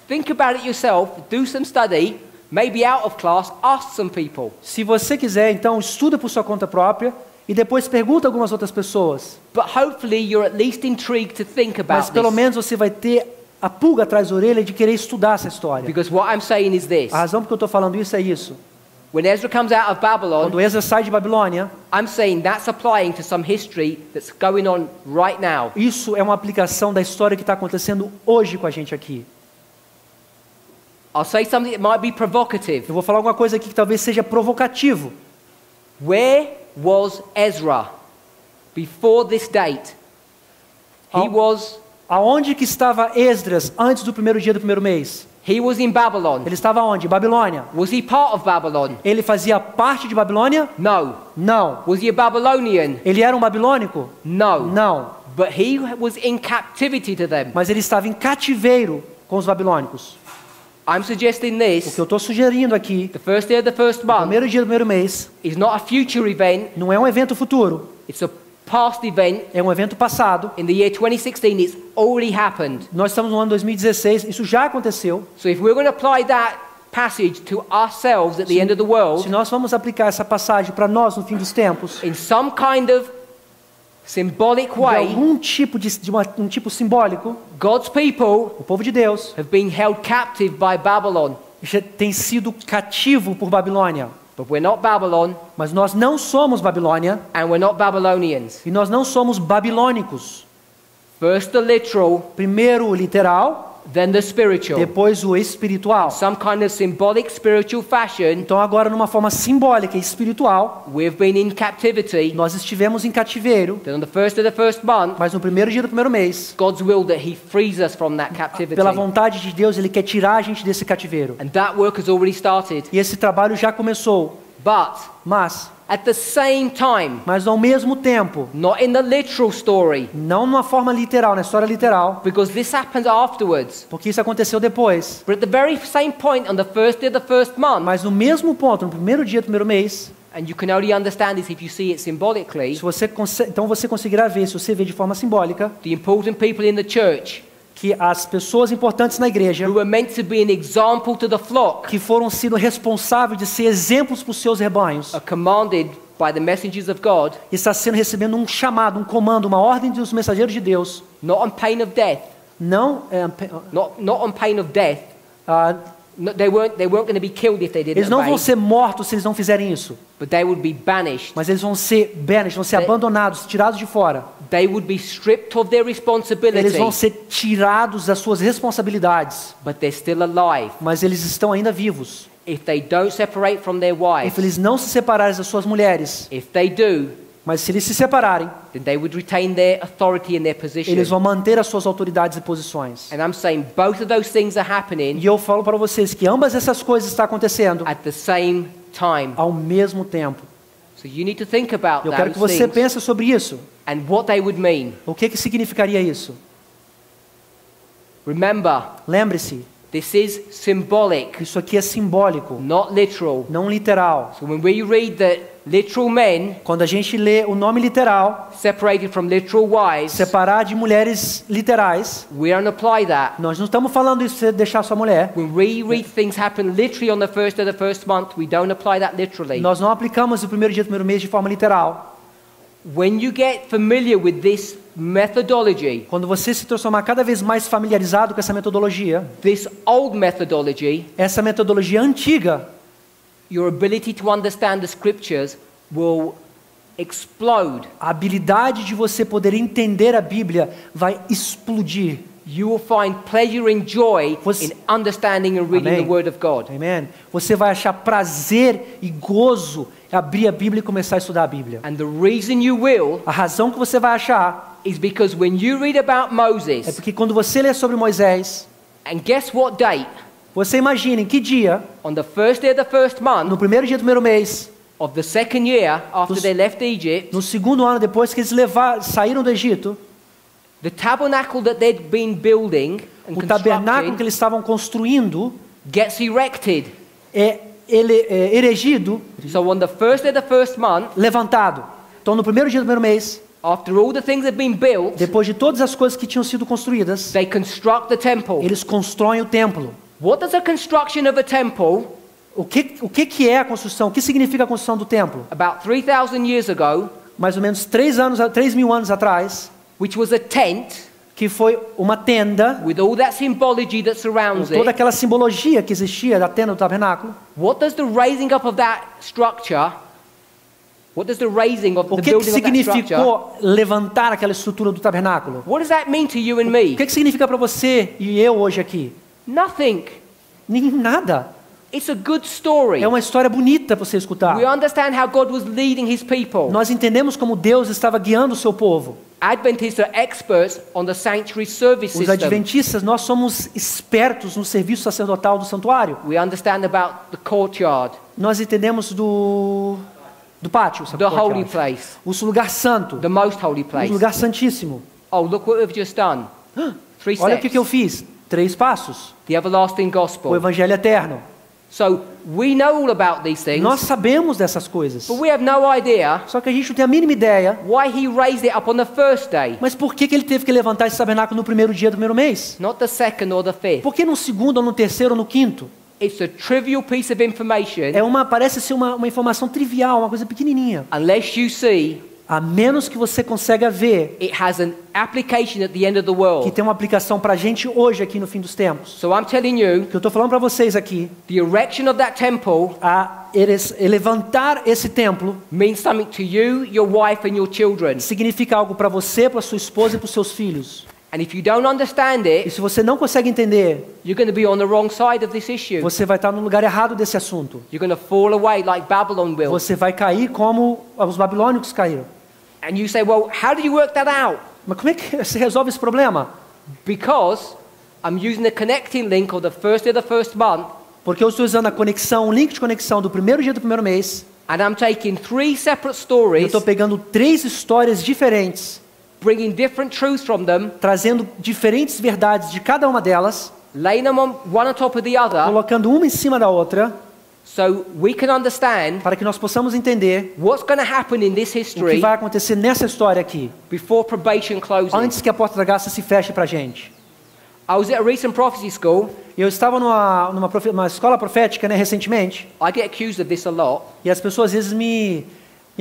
think about it yourself, do some study, maybe out of class, ask some people. se você quiser, então estuda por sua conta própria e depois pergunta a algumas outras pessoas. But hopefully you're at least intrigued to think about Mas pelo this. menos você vai ter a pulga atrás da orelha de querer estudar essa história. Because what I'm saying is this. A razão por que eu estou falando isso é isso. When Ezra comes out of Babylon, Quando Esdras sai de Babilônia, I'm saying that's applying to some history that's going on right now. isso é uma aplicação da história que está acontecendo hoje com a gente aqui. I'll say something that might be provocative. Eu vou falar alguma coisa aqui que talvez seja provocativo. Where was Ezra before this date? He was Aonde que estava Esdras antes do primeiro dia do primeiro mês? in Babylon. Ele estava onde? Babilônia. Was he part of Babylon? Ele fazia parte de Babilônia? No. Não. Was he a Babylonian? Ele era um babilônico? No. Não. But he was in captivity to them. Mas ele estava em cativeiro com os babilônicos. I'm suggesting O this. que eu estou sugerindo aqui, The first day of the first o month primeiro dia do primeiro mês, is not a future event. não é um evento futuro, It's a past event. é um evento passado. In the year 2016, it's already happened. Nós estamos no ano 2016, isso já aconteceu. So if we're going to apply that passage to ourselves at the end of the world, Se nós vamos aplicar essa passagem para nós no fim dos tempos, in some kind of symbolic de way, algum tipo um tipo simbólico, God's people o povo de Deus have been held captive by Babylon. já tem sido cativo por Babilônia. But we're not Babylon, Mas nós não somos Babilônia and we're not Babylonians. e nós não somos babilônicos. First the literal, Primeiro o literal, then the spiritual. depois o espiritual. Some kind of symbolic spiritual fashion, Então agora numa forma simbólica e espiritual, we've been in captivity. nós estivemos em cativeiro, Then on the first of the first month, mas no primeiro dia do primeiro mês, God's will that He frees us from that captivity. pela vontade de Deus, Ele quer tirar a gente desse cativeiro. And that work has already started. E esse trabalho já começou, But mas at the same time, ao mesmo tempo, not in the literal story, não numa forma literal, na história literal, because this happens afterwards. porque isso aconteceu depois. But at the very same point, on the first day of the first month, Mas no mesmo ponto, no primeiro dia do primeiro mês, and you can only understand this if you see it symbolically, então você conseguirá ver, se você vê de forma simbólica, the important people in the church que as pessoas importantes na igreja, who were meant to be an example to the flock, que foram sido responsáveis de ser exemplos para os seus rebanhos, are commanded by the messengers of God, está recebendo um chamado, um comando, uma ordem dos mensageiros de Deus, not on pain of death, não, not on pain of death. They weren't going to be killed if they didn't eles não vão obey, ser mortos se eles não fizerem isso, but they would be banished. mas eles vão ser banished, vão ser abandonados, tirados de fora. They would be stripped of their responsibility, Eles vão ser tirados das suas responsabilidades, but they're still alive. mas eles estão ainda vivos. If they don't separate from their wives, Se eles não se separarem das suas mulheres, if they do, mas se eles se separarem, then they would retain their authority and their position. eles vão manter as suas autoridades e posições. And I'm saying both of those things are happening E eu falo para vocês que ambas essas coisas estão acontecendo at the same time. ao mesmo tempo. So you need to think about Eu quero those que você things pense sobre isso. and what they would mean. O que significaria isso? Remember, Lembre-se, this is symbolic, isso aqui é simbólico, not literal. não literal. So when we read that literal men Quando a gente lê o nome literal, separated from literal wives, separar de mulheres literais, we don't apply that. nós não estamos falando isso de você deixar sua mulher. When we read things happen literally on the first of the first month, we don't apply that literally. Nós não aplicamos o primeiro dia do primeiro mês de forma literal. When you get familiar with this methodology, Quando você se transformar cada vez mais familiarizado com essa metodologia, this old methodology, essa metodologia antiga, your ability to understand the scriptures will explode. a habilidade de você poder entender a Bíblia vai explodir. you will find pleasure and joy in understanding and reading the Word of God. Amen. Você vai achar prazer e gozo em abrir a Bíblia e começar a estudar a Bíblia. And the reason you will A razão que você vai achar is because when you read about é Moses, porque quando você lê sobre Moisés, and guess what date? você imagina em que dia, On the first day of the first month no primeiro dia do primeiro mês, of the second year after they left Egypt, no segundo ano depois que eles saíram do Egito, the tabernacle that they'd been building and o tabernáculo que constructing eles estavam construindo gets erected. é erigido, So on the first day of the first month, levantado. Então no primeiro dia do primeiro mês, after all the things had been built, depois de todas as coisas que tinham sido construídas, they construct the temple. eles constroem o templo. What does the construction of a temple, O que é a construção? O que significa a construção do templo? about 3,000 years ago, Mais ou menos 3.000 anos atrás, which was a tent que foi uma tenda, with all that symbology that surrounds toda it, aquela simbologia que existia da tenda do tabernáculo. what does the raising up of that structure, what does the raising of O the que building of that structure, significou levantar aquela estrutura do tabernáculo? what does that mean to you and O me? que significa para você e eu hoje aqui? Nothing. Nada. It's a good story. É uma história bonita para você escutar. We understand how God was leading His people. Nós entendemos como Deus estava guiando o seu povo. Adventists are experts on the sanctuary service Os system. adventistas, nós somos expertos no serviço sacerdotal do santuário. We understand about the courtyard, Nós entendemos do pátio, the holy courtyard. place, O lugar santo, the most holy o place. lugar santíssimo. Oh, look what we've just done. 3 Olha o steps. que eu fiz. 3 passos. The everlasting O gospel. evangelho eterno. So we know all about these things, Nós sabemos dessas coisas. but we have no idea Só que a gente não tem a mínima ideia. why He raised it up on the first day, Mas por que ele teve que levantar esse tabernáculo no primeiro dia do primeiro mês? not the second or the fifth. Por que no segundo, ou no terceiro, ou no quinto? It's a trivial piece of information Parece ser uma informação trivial, uma coisa pequenininha. unless you see A menos que você consiga ver it has an application at the end of the que world. tem uma aplicação para a gente hoje aqui no fim dos tempos. So I'm telling you, O que eu estou falando para vocês aqui, the erection of that temple levantar esse templo means something to you, your wife, and your children. significa algo para você, para sua esposa e para os seus filhos. And if you don't understand E it, se você não consegue entender, you're going to be on the wrong side of this issue. você vai estar no lugar errado desse assunto. You're going to fall away like Babylon will. Você vai cair como os babilônicos caíram. And you say, well, how did you work that out? Mas como é que se resolve esse problema? Because I'm using the connecting link of the first day of the first month, Porque eu estou usando a conexão, um link de conexão do primeiro dia do primeiro mês. and I'm taking 3 separate Eu stories, estou pegando 3 histórias diferentes, bringing different truths from them, trazendo diferentes verdades de cada uma delas, laying them on top of the other, colocando uma em cima da outra, so we can understand para que nós possamos entender what's going to happen in this o que history vai acontecer nessa história aqui, before probation closes. antes que a porta da graça se feche para a gente. I was at a recent prophecy school. Eu estava numa escola profética, né, recentemente, I get accused of this a lot. e as pessoas às vezes me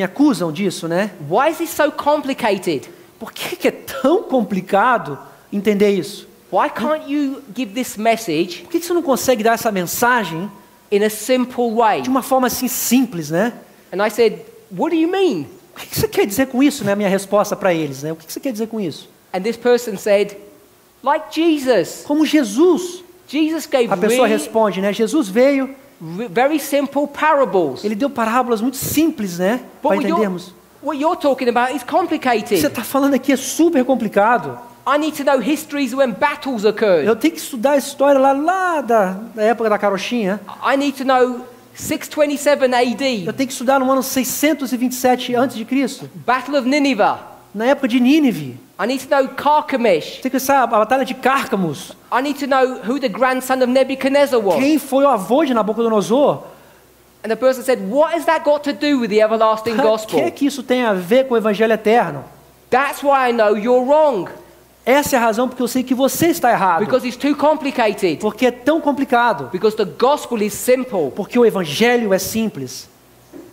acusam disso, né? Why is this so complicated? Por que é tão complicado entender isso? Why can't you give this message Por que você não consegue dar essa mensagem in a simple way? de uma forma assim simples, né? And I said, what do you mean? O que você quer dizer com isso, né? A minha resposta para eles, né? O que você quer dizer com isso? And this person said, like Jesus. Como Jesus. Jesus gave A pessoa really, responde, né? Jesus veio, very simple parables. ele deu parábolas muito simples, né? Para entendermos. What you're talking about is O que você complicated. está falando aqui é super complicado. I need to know histories when battles occurred. Eu tenho que estudar a história lá da época da carochinha. I need to know 627 Eu AD, tenho que estudar no ano 627 a.C., Battle of Nineveh. na época de Nínive. I need to know Carchemish. Tem que saber a batalha de Cárcamos. I need to know who the grandson of Nebuchadnezzar was. Quem foi o avô de Nabucodonosor? And the person said, what has that got to do with the everlasting O que gospel? é que isso tem a ver com o evangelho eterno? That's why I know you're wrong. Essa é a razão porque eu sei que você está errado. Because it's too complicated. Porque é tão complicado. Because the gospel is simple. Porque o evangelho é simples.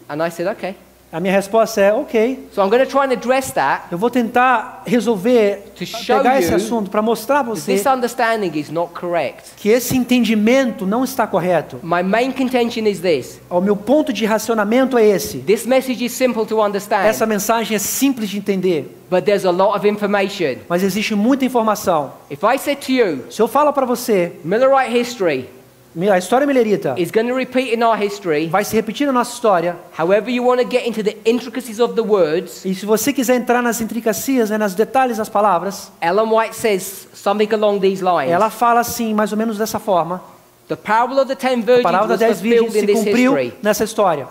And I said, okay. A minha resposta é, ok. So I'm going to try and address that. Eu vou tentar resolver, To show pegar esse you assunto para mostrar a você This understanding is not correct. que esse entendimento não está correto. My main contention is this. O meu ponto de racionamento é esse. This message is simple to understand, Essa mensagem é simples de entender, but there's a lot of information. mas existe muita informação. If I said to you, Se eu falo para você, Millerite history a história milerita is going to repeat in our history, vai se repetir na nossa história, however you want to get into the intricacies of the words, e se você quiser entrar nas intricacias, né, nos detalhes das palavras, Ellen White says something along these lines. ela fala assim, mais ou menos dessa forma. The parable of the 10 A virgins parábola was das 10 virgens fulfilled in se this cumpriu history. nessa história.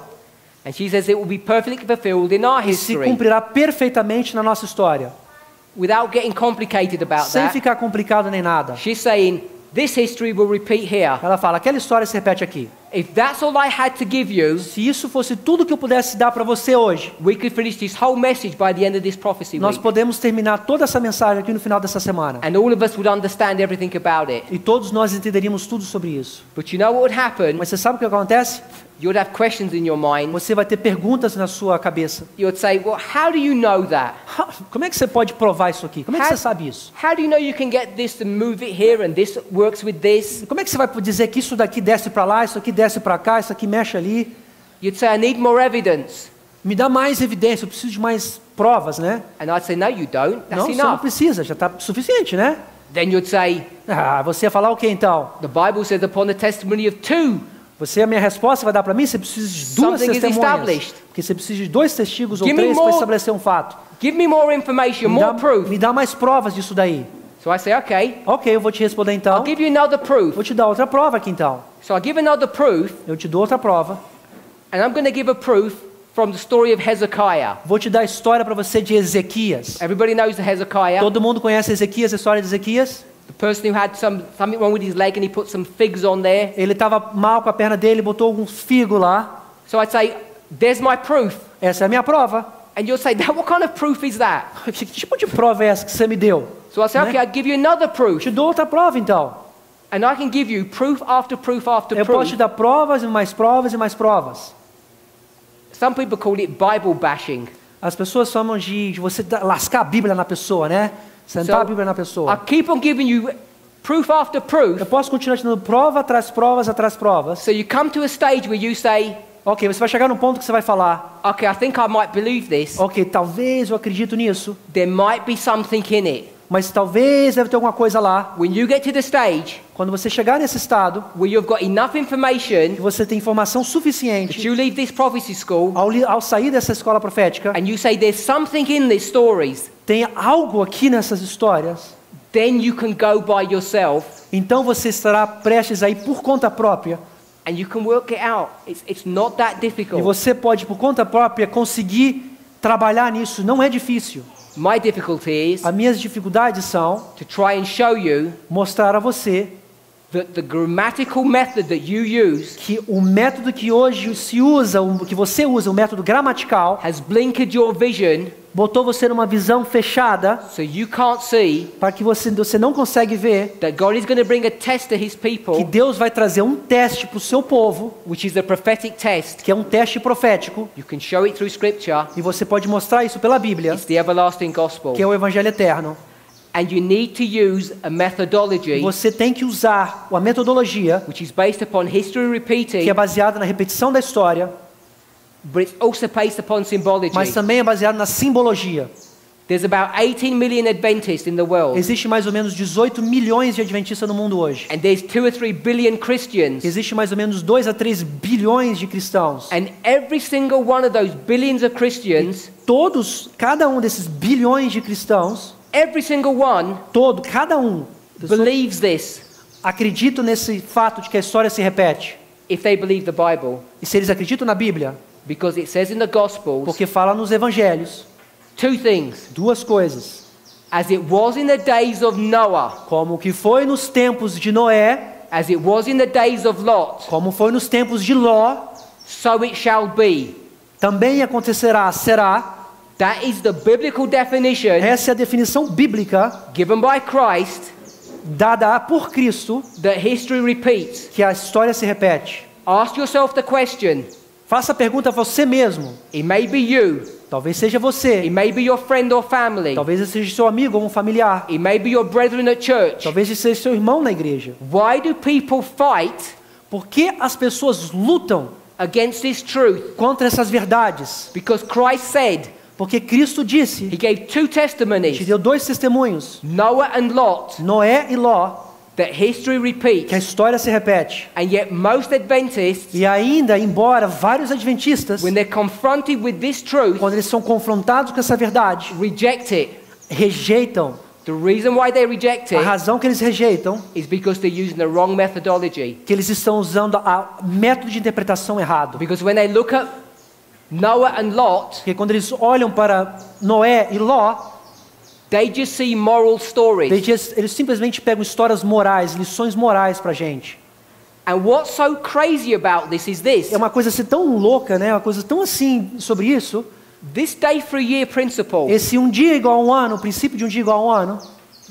And she says it will be perfectly fulfilled in our E se history. cumprirá perfeitamente na nossa história. Without getting complicated about Sem that, ficar complicado nem nada. she's saying this history will repeat here. Ela fala, aquela história se repete aqui. If that's all I had to give you, Se isso fosse tudo que eu pudesse dar para você hoje, we could finish this whole message by the end of this prophecy nós week. podemos terminar toda essa mensagem aqui no final dessa semana. And all of us would understand everything about it. E todos nós entenderíamos tudo sobre isso. But you know what would happen? Mas você sabe o que acontece? You would have questions in your mind. Você vai ter perguntas na sua cabeça. You would say, well, how do you know that? Como é que você pode provar isso aqui? Como é que você sabe isso? How do you know you can get this to move it here and this works with this? Como é que você vai dizer que isso daqui desce para lá, isso aqui desce para cá, isso aqui mexe ali? You'd say, I need more evidence. Me dá mais evidência, eu preciso de mais provas, né? And I'd say, no, you don't. That's Não, você não enough. precisa, já está suficiente, né? Then you'd say, Ah, você ia falar o que então? the Bible says upon the testimony of two, Você, a minha resposta vai dar para mim, você precisa de duas Something is testemunhas. established. Porque você precisa de dois testigos ou Give me três para more- estabelecer um fato. give me more information, more proof. Me dá mais provas disso daí. So I say, okay, Ok, eu vou te responder então. I'll give you another proof. Vou te dar outra prova aqui então. So I give another proof, Eu te dou outra prova. and I'm going to give a proof from the story of Hezekiah. Vou te dar a história para você de Ezequias. Everybody knows the Hezekiah, Todo mundo conhece Ezequias, a história de Ezequias? the person who had something wrong with his leg and he put some figs on there. Ele estava mal com a perna dele, botou alguns figos lá. So I'd say, there's my proof. Essa é a minha prova. And you'll say, what kind of proof is that? Que tipo de prova é essa que você me deu? So I say, Né? okay, I'll give you another proof. Te dou outra prova então. And I can give you proof after proof after Eu posso te proof. dar provas e mais provas e mais provas. Some people call it Bible bashing. As pessoas chamam de você lascar a Bíblia na pessoa, né? Sentar a Bíblia na I pessoa. keep on giving you proof after proof. Eu posso continuar te dando prova atrás provas atrás provas. So you come to a stage where you say, Ok, você vai chegar num ponto que você vai falar, okay, I think I might believe this. ok, talvez eu acredito nisso, There might be something in it. mas talvez deve ter alguma coisa lá. When you get to the stage Quando você chegar nesse estado, where you've got enough que information você tem informação that suficiente, you leave this prophecy school ao sair dessa escola profética, and you say there's something in these stories, tem algo aqui nessas histórias, then you can go by yourself então você estará prestes a ir por conta própria, and you can work it out. It's not that e difficult. você pode por conta própria conseguir trabalhar nisso, não é difícil. My difficulty is As minhas dificuldades são to try and show you mostrar a você that the grammatical method that you use que o método que hoje se usa, o que você usa, o método gramatical, has blinkered your vision botou você numa visão fechada so you can't see para que você não consegue ver that God is going to bring a test to his que people, Deus vai trazer um teste para o seu povo, which is a prophetic test. que é um teste profético, You can show it through scripture. e você pode mostrar isso pela Bíblia, It's the everlasting gospel. que é o Evangelho Eterno. And you need to use a methodology Você tem que usar a metodologia which is based upon history que repeating, é baseada na repetição da história, but it's also based upon symbology. mas também é baseada na simbologia. There's about 18 million Adventists in the world, Existe mais ou menos 18 milhões de adventistas no mundo hoje. and there's 2 or 3 billion Christians. Existe mais ou menos 2 a 3 bilhões de cristãos. And every single one of those billions of Christians, Cada um desses bilhões de cristãos, every single one cada um, believes this acredita nesse fato de que a história se repete. if they believe the Bible, E se eles acreditam na Bíblia, because it says in the Gospels porque fala nos evangelhos, two things. duas coisas. As it was in the days of Noah, Como que foi nos tempos de Noé, as it was in the days of Lot, como foi nos tempos de Ló, so it shall be. também acontecerá, será. That is the biblical definition Essa é a definição bíblica given by Christ dada por Cristo, that history repeats. que a história se repete. Ask yourself the question, Faça a pergunta a você mesmo. It may be you. Talvez seja It você. may be your friend or family. Talvez seja seu amigo ou um familiar. It may be your brethren at church. Talvez seja seu irmão na igreja. Why do people fight Por que as pessoas lutam against this truth? contra essas verdades? Because Christ said, Porque Cristo disse, He gave two te testimonies, deu dois testemunhos, Noah and Lot, Noé e Ló, that history que a repeats. história se repete. And yet most Adventists, E ainda, embora vários adventistas, when they're confronted with this truth, quando eles são confrontados com essa verdade, reject it. rejeitam. The reason why they reject A it razão que eles rejeitam is because they're using the wrong methodology. que eles estão usando a método de interpretação errado. Because when they look at Noah and Lot, Porque quando eles olham para Noé e Ló, they just see moral stories. eles simplesmente pegam histórias morais, lições morais para a gente. And what's so crazy about this is this. É uma coisa assim tão louca, né? Uma coisa tão assim sobre isso. This day for a year principle. Esse um dia igual a um ano, o princípio de um dia igual a um ano.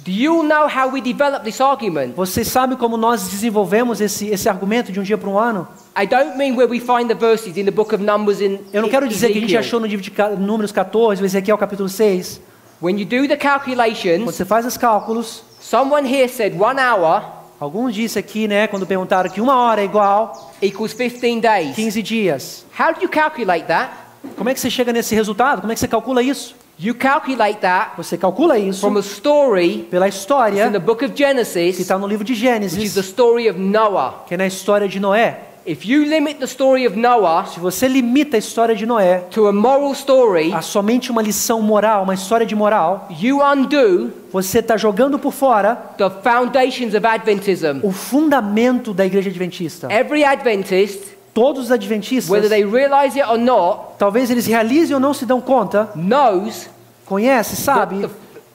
Do you know how we develop this argument? Vocês sabem como nós desenvolvemos esse argumento de um dia para um ano? I don't mean where we find the verses in the book of Numbers in Eu não quero dizer que a gente Ezekiel. achou no livro de Números 14, o Ezequiel capítulo 6. When you do the Quando calculations, você faz os cálculos, someone here said 1 hour alguns disse aqui, né, quando perguntaram que uma hora é igual equals 15 days. 15 dias. How do you calculate that? Como é que você chega nesse resultado? Como é que você calcula isso? You calculate that Você calcula isso from a story pela that's história in the book of que Genesis, está no livro de which is Gênesis, the story of Noah. que é na história de Noé. If you limit the story of Noah Se você limita a história de Noé to a moral story, a somente uma lição moral, uma história de moral, you undo você está jogando por fora the foundations of Adventism. o fundamento da igreja adventista. Every Adventist, Todos os adventistas, whether they realize it or not, talvez eles realizem ou não se dão conta, knows conhece, sabe, that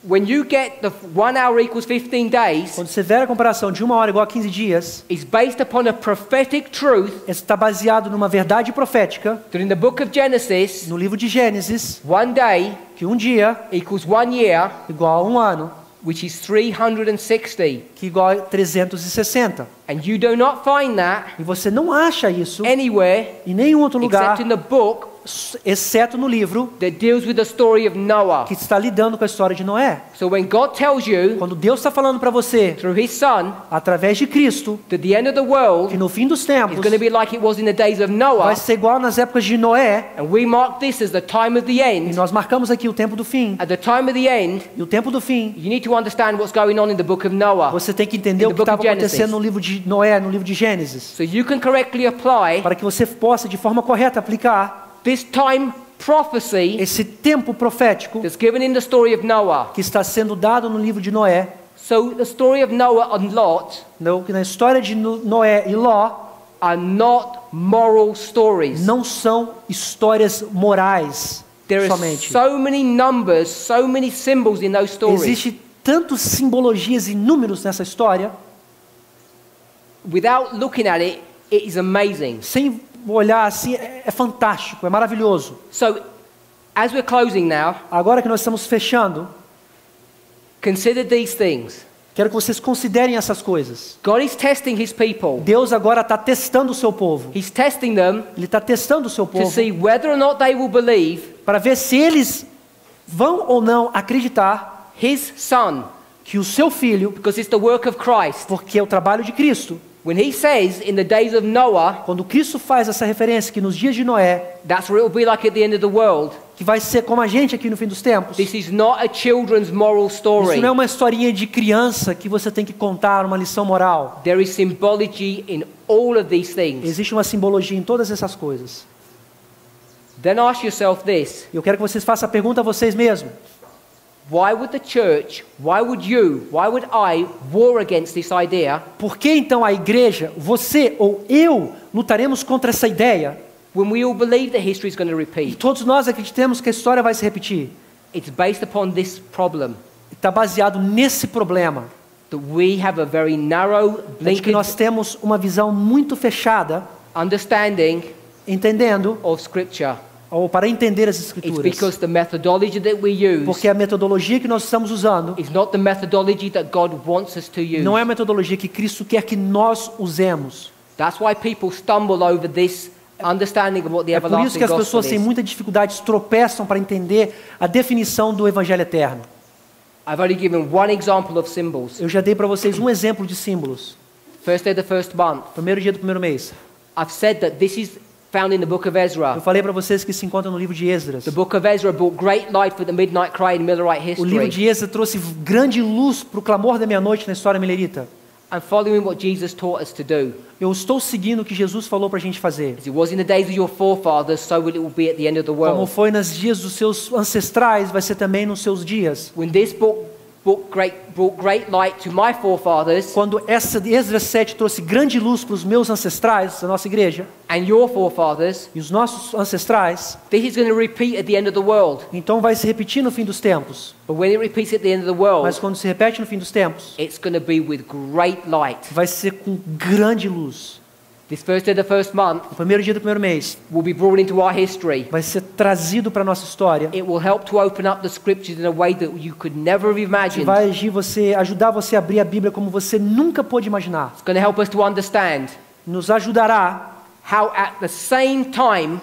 when you get the 1 hour equals 15 days, quando você vê a comparação de uma hora igual a 15 dias, is based upon a prophetic truth está baseado numa verdade profética that in the book of Genesis, no livro de Gênesis, one day que um dia equals 1 year, igual a um ano, which is 360. que igual a 360. And you do not find that E você não acha isso anywhere em nenhum outro lugar, except in the book exceto no livro that deals with the story of Noah. que está lidando com a história de Noé. So when God tells you Quando Deus está falando para você, through His Son através de Cristo, that the end of the que world no fim dos tempos is going to be like it was in the days of vai Noah, ser igual nas épocas de Noé, and we mark this as the time of the e end, nós marcamos aqui o tempo do fim. at the time of the end, E o tempo do fim, you need to understand what's going on in the book of Noah, você tem que entender In o the que book of estava acontecendo Genesis. no livro de Noé, no livro de Gênesis, so you can correctly apply para que você possa de forma correta aplicar this time prophecy esse tempo profético that's given in the story of Noah. que está sendo dado no livro de Noé, So the story of Noah and Lot na história de Noé e Ló, are not moral stories. não são histórias morais There are somente. so many numbers, so many symbols in those stories. Existe tantas simbologias e números nessa história, Without looking at it, it is amazing. sem olhar assim, é fantástico, é maravilhoso. So, as we're closing now, Agora que nós estamos fechando, consider these things. quero que vocês considerem essas coisas. God is testing His people. Deus agora está testando o seu povo. He's testing them Ele está testando o seu to povo see whether or not they will believe para ver se eles vão ou não acreditar His Son, que o seu filho, because it's the work of Christ. porque é o trabalho de Cristo. When He says in the days of Noah, Quando Cristo faz essa referência que nos dias de Noé, that's what it will be like at the end of the world. que vai ser como a gente aqui no fim dos tempos. This is not a children's moral Isso story. não é uma historinha de criança que você tem que contar uma lição moral. There is symbology in all of these things. Existe uma simbologia em todas essas coisas. Then ask yourself this. Eu quero que vocês façam a pergunta a vocês mesmos. Why would the church, why would you, why would I war against this idea Por que então a igreja, você ou eu, lutaremos contra essa ideia? when we all believe that history is going to E repeat? todos nós acreditamos que a história vai se repetir. It's based upon this problem Está baseado nesse problema. that we have a very narrow, É de que blinkered nós temos uma visão muito fechada, understanding entendendo, of Scripture. ou para entender as It's escrituras. because the methodology that we use Porque a metodologia que nós estamos usando is not the methodology that God wants us to use. não é a metodologia que Cristo quer que nós usemos. That's why people stumble over this understanding of what the É por isso everlasting que as gospel pessoas têm is. muita dificuldade, tropeçam para entender a definição do Evangelho eterno. I've only given one example of symbols. Eu já dei para vocês um exemplo de símbolos. First day of the first month. Primeiro dia do primeiro mês. I've said that this is found in the book of Eu Ezra. falei para vocês que se encontra no livro de Esdras. The book of Ezra brought great light for the midnight cry in Millerite O livro history. de Esdras trouxe grande luz para o clamor da meia-noite na história milerita. I'm following what Jesus taught us to do. Eu estou seguindo o que Jesus falou para a gente fazer. As it was in the days of your forefathers, so will it will be at the end of the Como world. foi nos dias dos seus ancestrais, vai ser também nos seus dias. When this book brought great light to my forefathers Quando essa Esdras 7 trouxe grande luz para os meus ancestrais, da nossa igreja, and your forefathers, e os nossos ancestrais, this is going to repeat at the end of the world. então vai se repetir no fim dos tempos. But when it repeats at the end of the world, Mas quando se repete no fim dos tempos, it's going to be with great light. vai ser com grande luz. This first day of the first month O primeiro dia do primeiro mês will be brought into our history. vai ser trazido para a nossa história. It will help to open up the scriptures in a way that you could never have Que imagined. vai ajudar você a abrir a Bíblia como você nunca pôde imaginar. It's going to help us to understand Nos ajudará how at the same time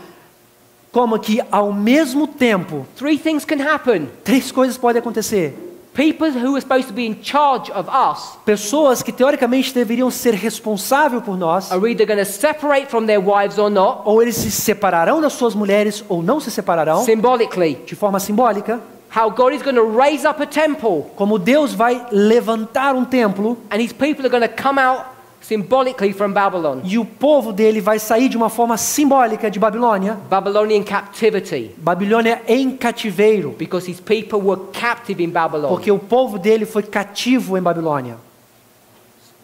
como que ao mesmo tempo three things can happen. 3 coisas podem acontecer. People who are supposed to be in charge of us Pessoas que teoricamente deveriam ser responsáveis por nós, are either going to separate from their wives or not, ou eles se separarão das suas mulheres ou não se separarão, symbolically. de forma simbólica, How God is going to raise up a temple como Deus vai levantar um templo and his people are going to come out symbolically from Babylon. e o povo dele vai sair de uma forma simbólica de Babilônia, Babylonian captivity. Babilônia em cativeiro, Because his people were captive in Babylon. porque o povo dele foi cativo em Babilônia.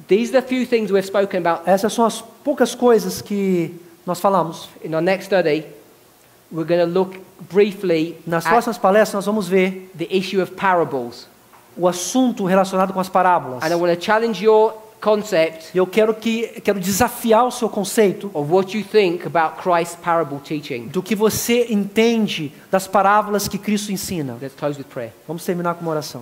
These are the few things we've spoken about. Essas são as poucas coisas que nós falamos. In our next study, we're going to look briefly Nas at próximas palestras nós vamos ver the issue of parables. o assunto relacionado com as parábolas. And I want to challenge your concept E eu quero desafiar o seu conceito of what you think about Christ's parable teaching. do que você entende das parábolas que Cristo ensina. Let's close with prayer. Vamos terminar com uma oração.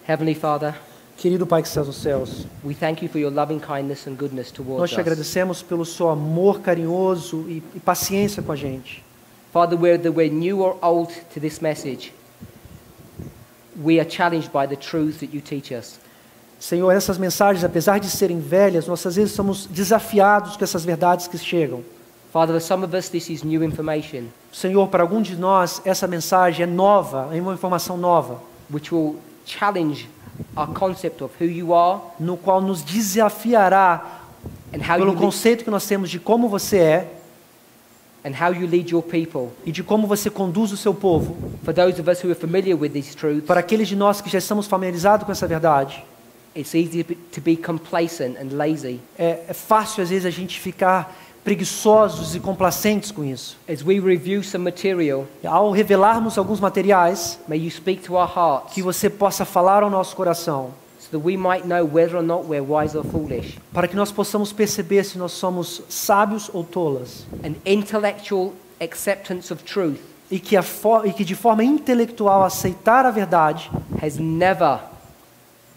Heavenly Father, Querido Pai que estás nos céus, we thank you for your loving kindness and goodness nós towards te us. agradecemos pelo seu amor carinhoso e paciência com a gente. Father, whether we're new or old to this message, we are challenged by the truths that you teach us. Senhor, essas mensagens, apesar de serem velhas, nós às vezes somos desafiados com essas verdades que chegam. Father, for some of us this is new information, Senhor, para algum de nós, essa mensagem é nova, é uma informação nova, which will challenge our concept of who you are no qual nos desafiará and how pelo you lead, conceito que nós temos de como você é and how you lead your people. e de como você conduz o seu povo. For those of us who are familiar with these truths, Para aqueles de nós que já estamos familiarizados com essa verdade, it's easy to be complacent and lazy. é fácil às vezes a gente ficar preguiçosos e complacentes com isso. As we review some material, Ao revelarmos alguns materiais, may you speak to our hearts que você possa falar ao nosso coração, so that we might know whether or not we're wise or foolish. para que nós possamos perceber se nós somos sábios ou tolas, An intellectual acceptance of truth e que de forma intelectual aceitar a verdade, has never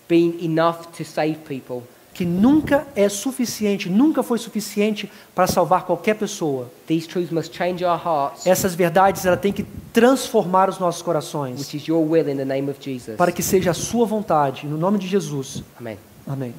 been enough to save people. que nunca é suficiente, nunca foi suficiente para salvar qualquer pessoa. These truths must change our hearts, Essas verdades ela tem que transformar os nossos corações, which is your will in the name of Jesus. para que seja a sua vontade, no nome de Jesus. Amen. Amém.